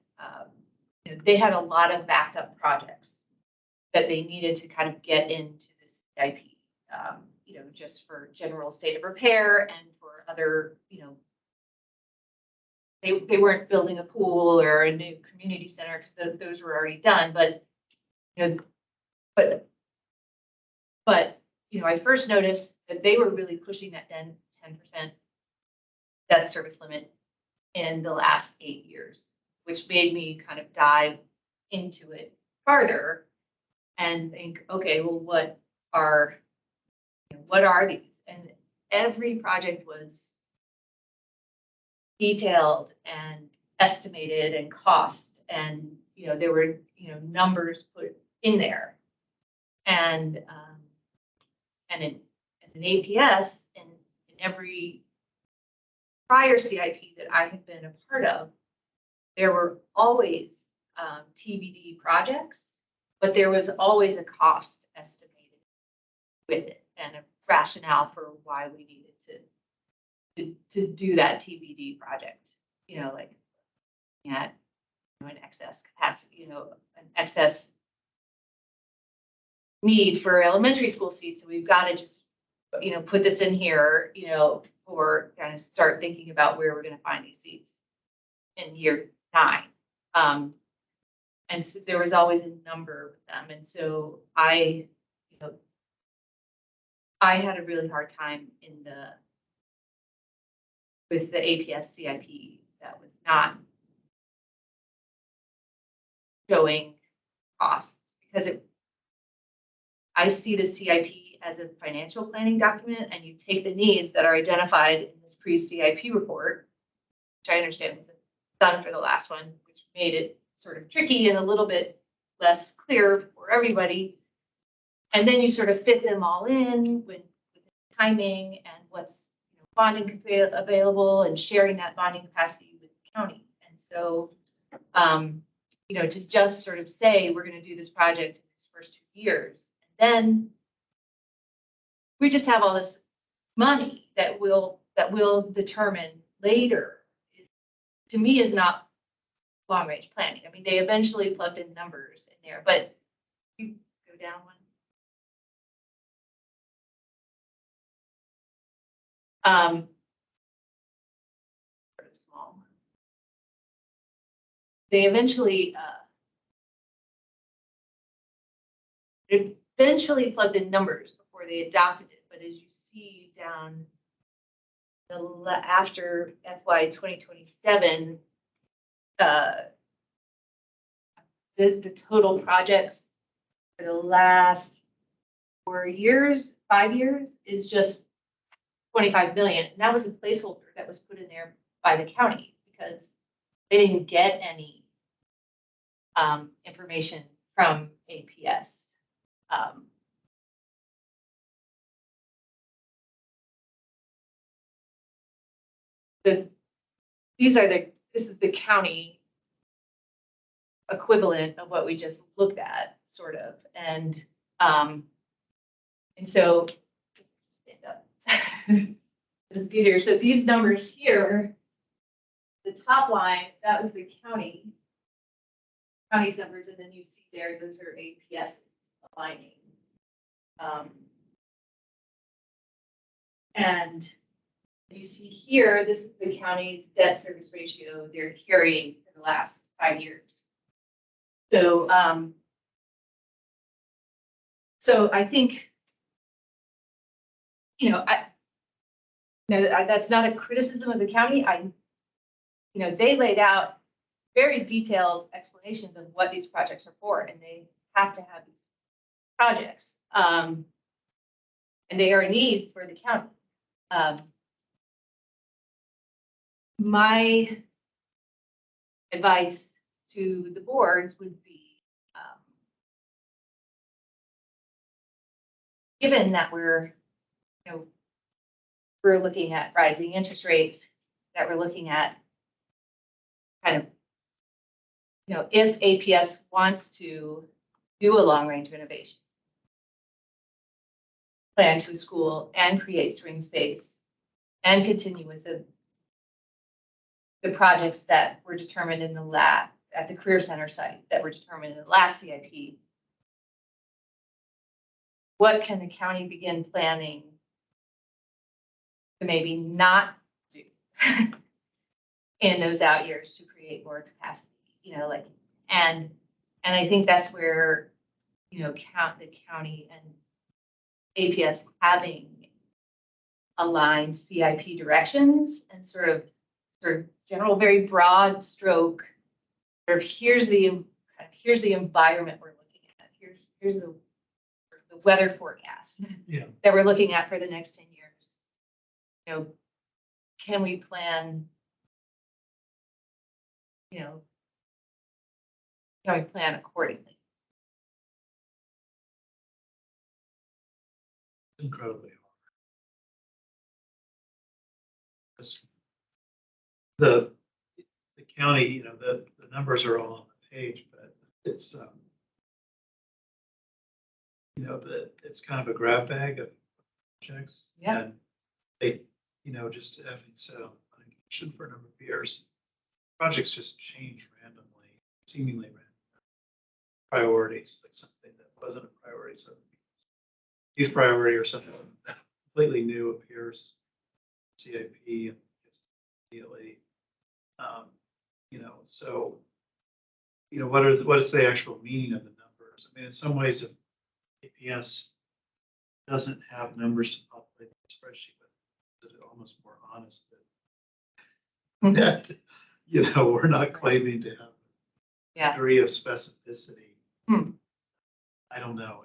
Speaker 1: they had a lot of backed up projects that they needed to kind of get into the CIP, just for general state of repair and for other, they weren't building a pool or a new community center because those were already done, but I first noticed that they were really pushing that 10% debt service limit in the last 8 years, which made me kind of dive into it farther and think, okay, well, what are these? And every project was detailed and estimated and cost, and there were numbers put in there, and in APS in every prior CIP that I have been a part of, there were always TBD projects, but there was always a cost estimated with it and a rationale for why we needed to do that TBD project. Like at an excess capacity, an excess need for elementary school seats. So we've got to just, put this in here, or kind of start thinking about where we're going to find these seats in year 9. And so there was always a number with them. And so I had a really hard time with the APS CIP that was not showing costs, because I see the CIP as a financial planning document, and you take the needs that are identified in this pre-CIP report, which I understand was done for the last one, which made it sort of tricky and a little bit less clear for everybody. And then you sort of fit them all in with timing and what's bonding available and sharing that bonding capacity with the county. And so, to just sort of say, we're going to do this project in these first 2 years, and then we just have all this money that we'll determine later, to me, is not long range planning. I mean, they eventually plugged in numbers in there, but you go down one. Sort of small. They eventually plugged in numbers before they adopted it. But as you see down after FY 2027, the total projects for the last 5 years is just 25 million. And that was a placeholder that was put in there by the county because they didn't get any information from APS. This is the county equivalent of what we just looked at, sort of, and so stand up. It's easier. So these numbers here, the top line, that was the county's numbers, and then you see there, those are APS's aligning. And you see here, this is the county's debt service ratio they're carrying for the last 5 years. So, I think, that's not a criticism of the county. They laid out very detailed explanations of what these projects are for, and they have to have these projects. And they are a need for the county. My advice to the boards would be, given that we're looking at rising interest rates, that we're looking at kind of, if APS wants to do a long range renovation, plan to a school and create swing space and continue with the projects that were determined in the lab at the Career Center site that were determined in the last CIP. What can the county begin planning to maybe not do in those out years to create more capacity, and I think that's where, the county and APS having aligned CIP directions and sort of general, very broad stroke, sort of here's the environment we're looking at. Here's the weather forecast that we're looking at for the next 10 years. Can we plan, can we plan accordingly?
Speaker 2: Incredibly hard. The county, the numbers are all on the page, but it's, it's kind of a grab bag of projects.
Speaker 1: Yeah.
Speaker 2: And they, just having said on education for a number of years, projects just change randomly, seemingly random. Priorities, like something that wasn't a priority, so youth priority or something completely new appears, CIP and gets immediately, so, what is the actual meaning of the numbers? I mean, in some ways, if APS doesn't have numbers to populate the spreadsheet with, it's almost more honest that, we're not claiming to have a degree of specificity. I don't know.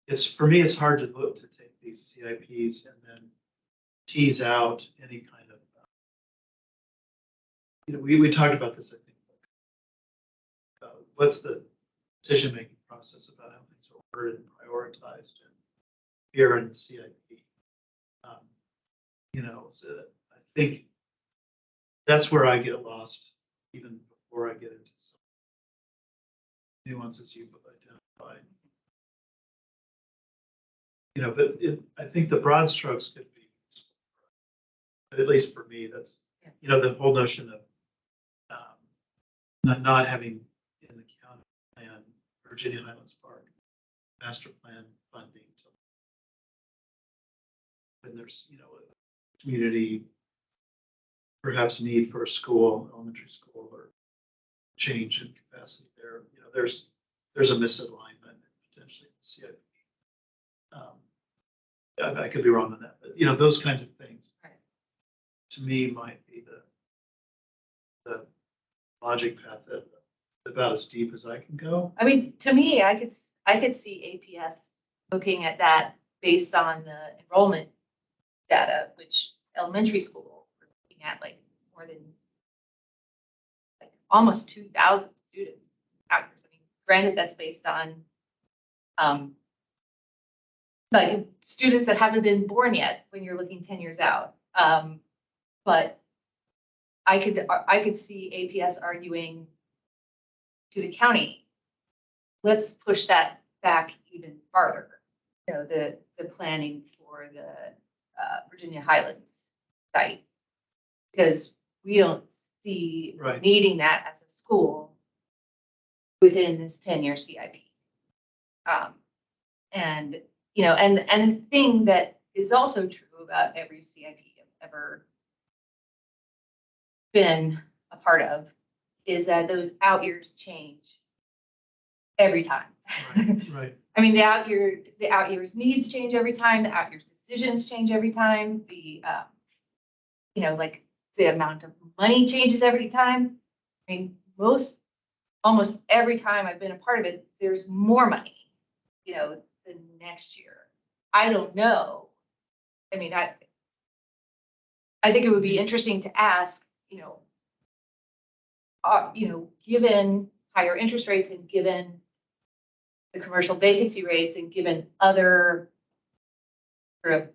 Speaker 2: It's for me, it's hard to look to take these CIPs and then tease out any kind of, we talked about this, I think. What's the decision-making process about how things are worded and prioritized here in the CIP? So I think that's where I get lost, even before I get into some nuances you've identified. But I think the broad strokes could be useful, but at least for me, that's, the whole notion of not having in the county plan, Virginia Highlands Park, master plan funding. And there's, a community, perhaps need for a school, elementary school, or change in capacity there. There's a misalignment potentially in the CIP. I could be wrong on that, but those kinds of things, to me, might be the logic path that about as deep as I can go.
Speaker 1: I mean, to me, I could see APS looking at that based on the enrollment data, which elementary school we're looking at more than almost 2,000 students out here. I mean, granted, that's based on students that haven't been born yet when you're looking 10 years out. But I could see APS arguing to the county, let's push that back even farther. The planning for the Virginia Highlands site, because we don't see needing that as a school within this 10-year CIP. And the thing that is also true about every CIP I've ever been a part of is that those out years change every time.
Speaker 2: Right.
Speaker 1: I mean, the out years needs change every time. The out years decisions change every time. The the amount of money changes every time. I mean, almost every time I've been a part of it, there's more money, the next year. I don't know. I mean, I think it would be interesting to ask, given higher interest rates and given the commercial vacancy rates and given other sort of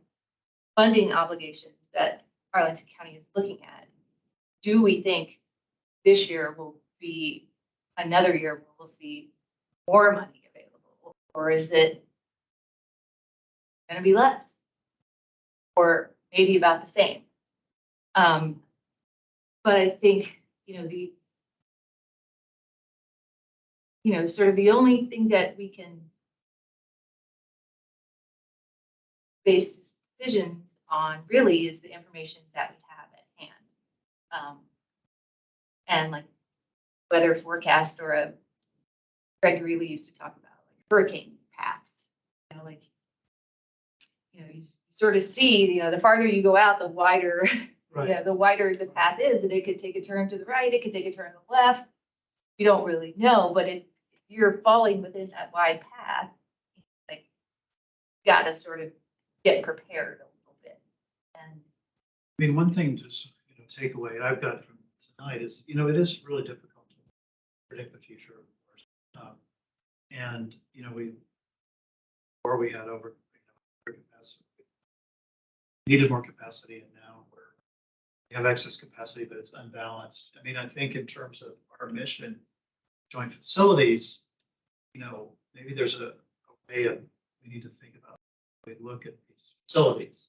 Speaker 1: funding obligations that Arlington County is looking at, do we think this year will be another year where we'll see more money available? Or is it gonna be less. Or maybe about the same. But I think, sort of the only thing that we can base decisions on really is the information that we have at hand. And like weather forecast, or Greg really used to talk about like hurricane paths, you sort of see, the farther you go out, the wider,
Speaker 2: Right.
Speaker 1: the wider the path is, and it could take a turn to the right, it could take a turn to the left. You don't really know, but if you're falling within that wide path, like, you gotta sort of get prepared a little bit. And
Speaker 2: I mean, one thing just, takeaway I've got from tonight is, it is really difficult to predict the future, of course. And, before we had over capacity, needed more capacity, and now we have excess capacity, but it's unbalanced. I mean, I think in terms of our mission, joint facilities, maybe there's a way of, we need to think about how we look at these facilities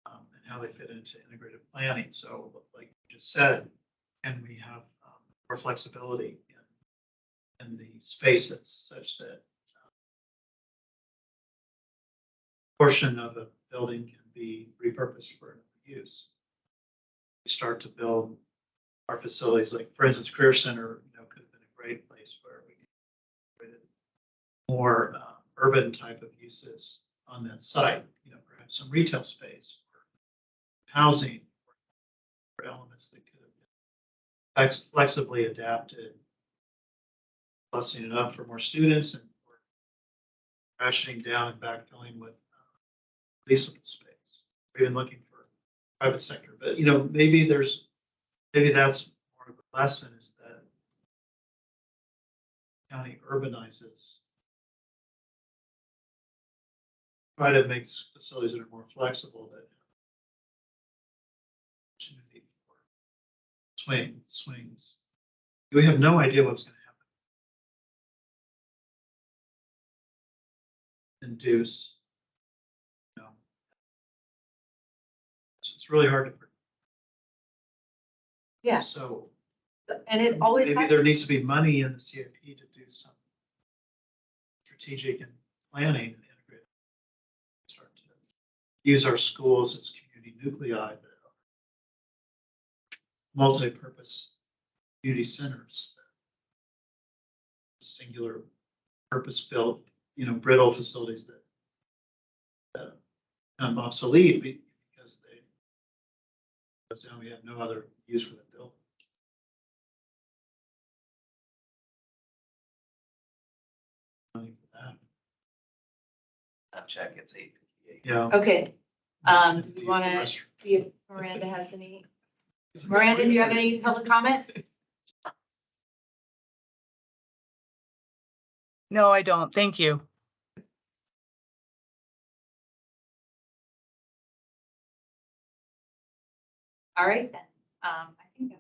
Speaker 2: and how they fit into integrated planning. So like you just said, can we have more flexibility in the spaces such that portion of a building can be repurposed for another use. We start to build our facilities, like for instance, Career Center, could have been a great place where we created more urban type of uses on that site. Perhaps some retail space, or housing, or elements that could have been flexibly adapted, busting it up for more students, and rationing down and backfilling with leasable space, or even looking for private sector. But maybe that's more of a lesson, is that county urbanizes, try to make facilities that are more flexible, that opportunity for swings. We have no idea what's going to happen. Induce. It's really hard to predict.
Speaker 1: yeah,
Speaker 2: So
Speaker 1: and it always
Speaker 2: maybe
Speaker 1: has,
Speaker 2: there needs to be money in the CIP to do some strategic and planning and integrate. Start to use our schools as community nuclei, that are multi-purpose community centers, singular purpose-built, brittle facilities that become obsolete because we have no other use for the building. Money for that.
Speaker 3: Check, it's 8:58.
Speaker 2: Yeah.
Speaker 1: okay. Do we want to see if Miranda has any? Miranda, do you have any public comment?
Speaker 6: No, I don't. Thank you.
Speaker 1: All right, then. I think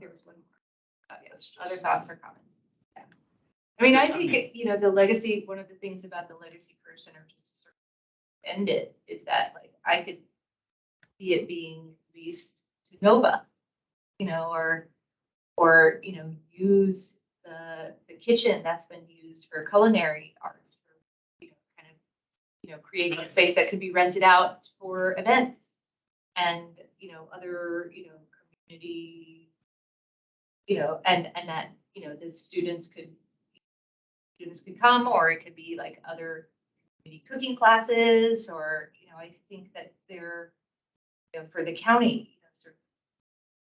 Speaker 1: there was one more. Yes, other thoughts or comments? Yeah. I mean, I think, the legacy, one of the things about the legacy Career Center, just to sort of end it, is that like I could see it being leased to Nova, or use the kitchen that's been used for culinary arts, for kind of creating a space that could be rented out for events, and other community, and that the students could come, or it could be like other community cooking classes, or I think that they're for the county, sort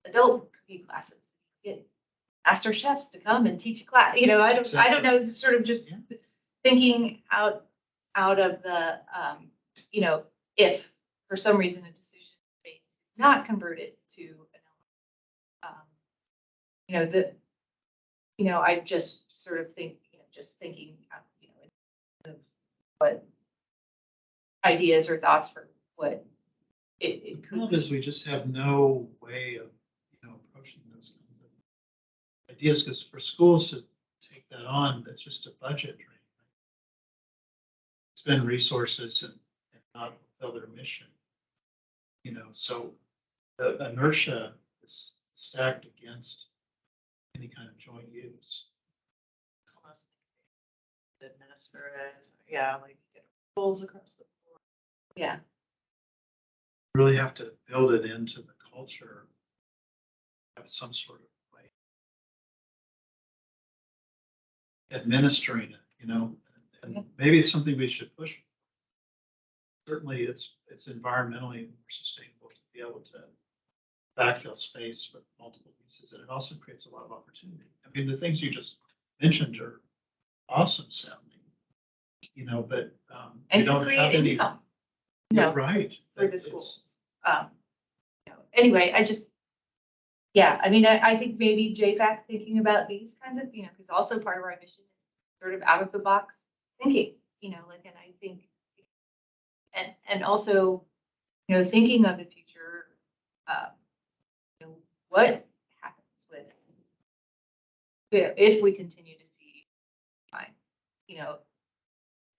Speaker 1: of adult cooking classes, get master chefs to come and teach a class. I don't know, it's sort of just thinking out of the if for some reason a decision is made not convert it to I just sort of think, just thinking of what ideas or thoughts for what it could
Speaker 2: Problem
Speaker 1: be.
Speaker 2: is, we just have no way of, approaching those kinds of ideas, because for schools to take that on, that's just a budget drain. spend resources and not fulfill their mission. So the inertia is stacked against any kind of joint use.
Speaker 5: It's almost like administer it, yeah, like get rules across the board.
Speaker 1: Yeah.
Speaker 2: Really have to build it into the culture, have some sort of way administering it, and maybe it's something we should push. Certainly it's environmentally more sustainable to be able to backfill space with multiple uses, and it also creates a lot of opportunity. I mean, the things you just mentioned are awesome sounding, but
Speaker 1: And
Speaker 2: we
Speaker 1: to
Speaker 2: don't have
Speaker 1: create
Speaker 2: any.
Speaker 1: income,
Speaker 2: You're right.
Speaker 1: for the
Speaker 2: It's-
Speaker 1: schools. Anyway, yeah, I mean, I think maybe JFAC thinking about these kinds of, because also part of our mission is sort of out of the box thinking, and I think, and also, thinking of the future, what happens with, if we continue to see,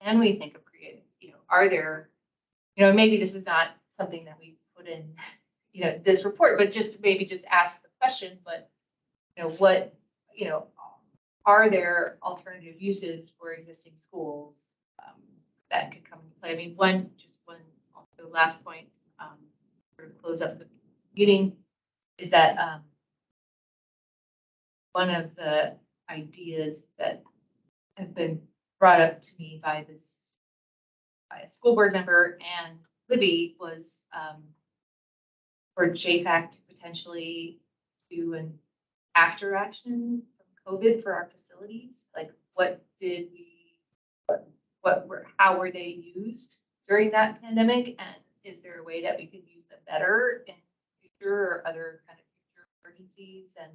Speaker 1: can we think of creative, are there, maybe this is not something that we put in, this report, but maybe just ask the question, but, what, are there alternative uses for existing schools that could come into play? I mean, one also last point, sort of close up the meeting, is that one of the ideas that have been brought up to me by a school board member and Libby was for JFAC to potentially do an after action from COVID for our facilities. Like, how were they used during that pandemic? And is there a way that we could use them better in the future or other kind of future emergencies? And,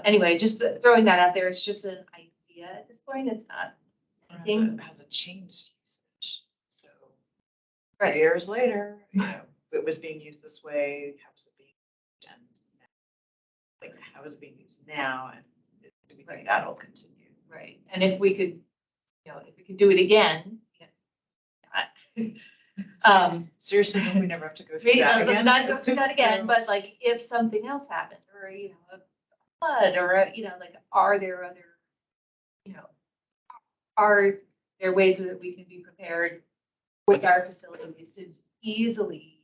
Speaker 1: anyway, just throwing that out there, it's just an idea at this point. It's not anything.
Speaker 5: Has a changed usage, so.
Speaker 1: Right.
Speaker 5: Years later, it was being used this way, how is it being used? And like, how is it being used now? And do we think that'll continue?
Speaker 1: Right. And if we could, do it again.
Speaker 5: Seriously, hope we never have to go through that
Speaker 1: Let's
Speaker 5: again.
Speaker 1: not go through that again,
Speaker 5: So-
Speaker 1: but like if something else happened or, a flood or, like, are there other, are there ways that we can be prepared with our facilities to easily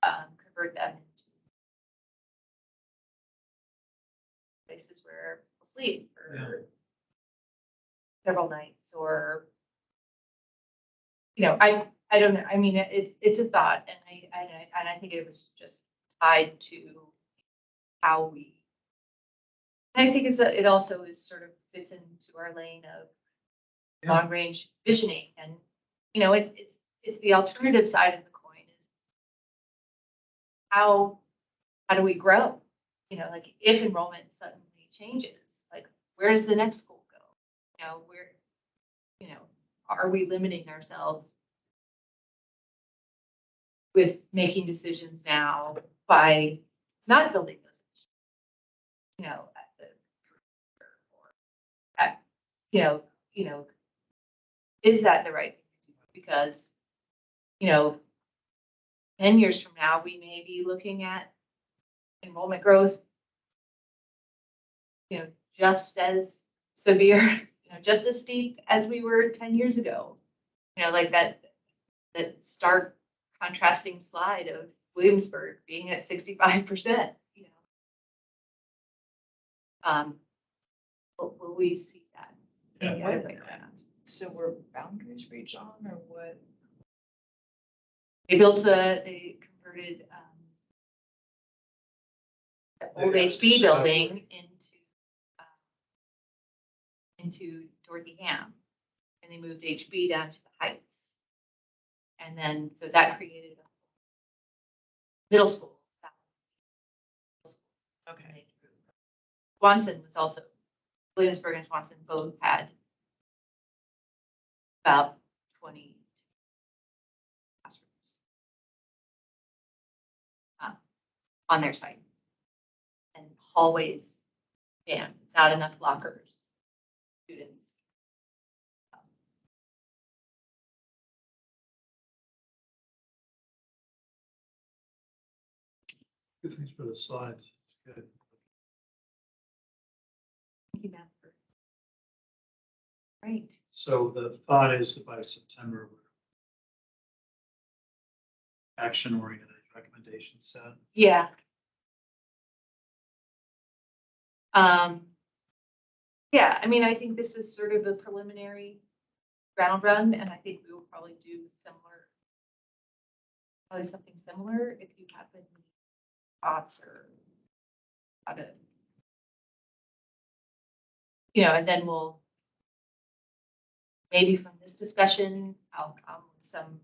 Speaker 1: convert them into places where people sleep for several nights or, I don't know. I mean, it's a thought and I think it was just tied to how I think it also is sort of fits into our lane of long range visioning and, it's the alternative side of the coin is how do we grow? Like if enrollment suddenly changes, like where does the next school go? Where, are we limiting ourselves with making decisions now by not building those, is that the right thing to do? Because, 10 years from now, we may be looking at enrollment growth, just as severe, just as steep as we were 10 years ago. Like that stark contrasting slide of Williamsburg being at 65%, will we see that?
Speaker 4: Yeah.
Speaker 1: The other way around?
Speaker 5: So were boundaries redrawn or what?
Speaker 1: They converted the old
Speaker 2: They
Speaker 1: HB
Speaker 2: set up-
Speaker 1: building into Dorothy Ham, and they moved HB down to the Heights. And then, so that created a middle school.
Speaker 5: Okay.
Speaker 1: Swanson was also, Williamsburg and Swanson both had about 20 classrooms on their site. And hallways jammed, not enough lockers, students.
Speaker 2: Good things for the slides. Good.
Speaker 1: Thank you, Matt. Right.
Speaker 2: So the thought is that by September, action-oriented recommendation set.
Speaker 1: Yeah. Yeah, I mean, I think this is sort of a preliminary ground run, and I think we will probably do probably something similar if you have any thoughts or how to, and then we'll maybe from this discussion, I'll come with some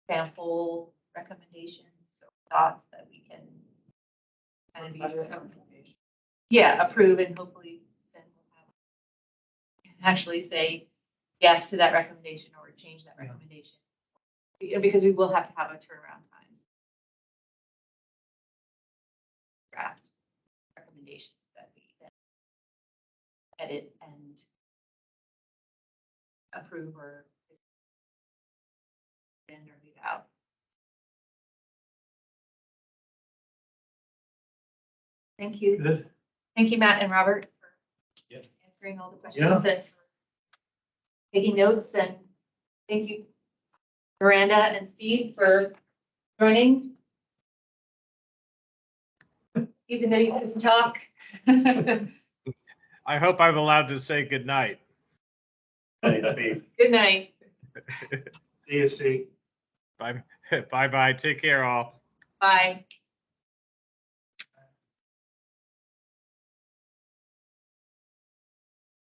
Speaker 1: sample recommendations or thoughts that we can kind of approve, and hopefully then we'll actually say yes to that recommendation or change that recommendation. Because we will have to have a turnaround time. Draft recommendations that we then edit and approve or read out. Thank you.
Speaker 2: Good.
Speaker 1: Thank you, Matt and Robert, for answering all the questions and for taking notes. And thank you, Miranda and Steve, for joining. Even though you couldn't talk.
Speaker 7: I hope I'm allowed to say good night.
Speaker 1: Good night.
Speaker 2: See you, Steve.
Speaker 7: Bye bye. Take care, all.
Speaker 1: Bye.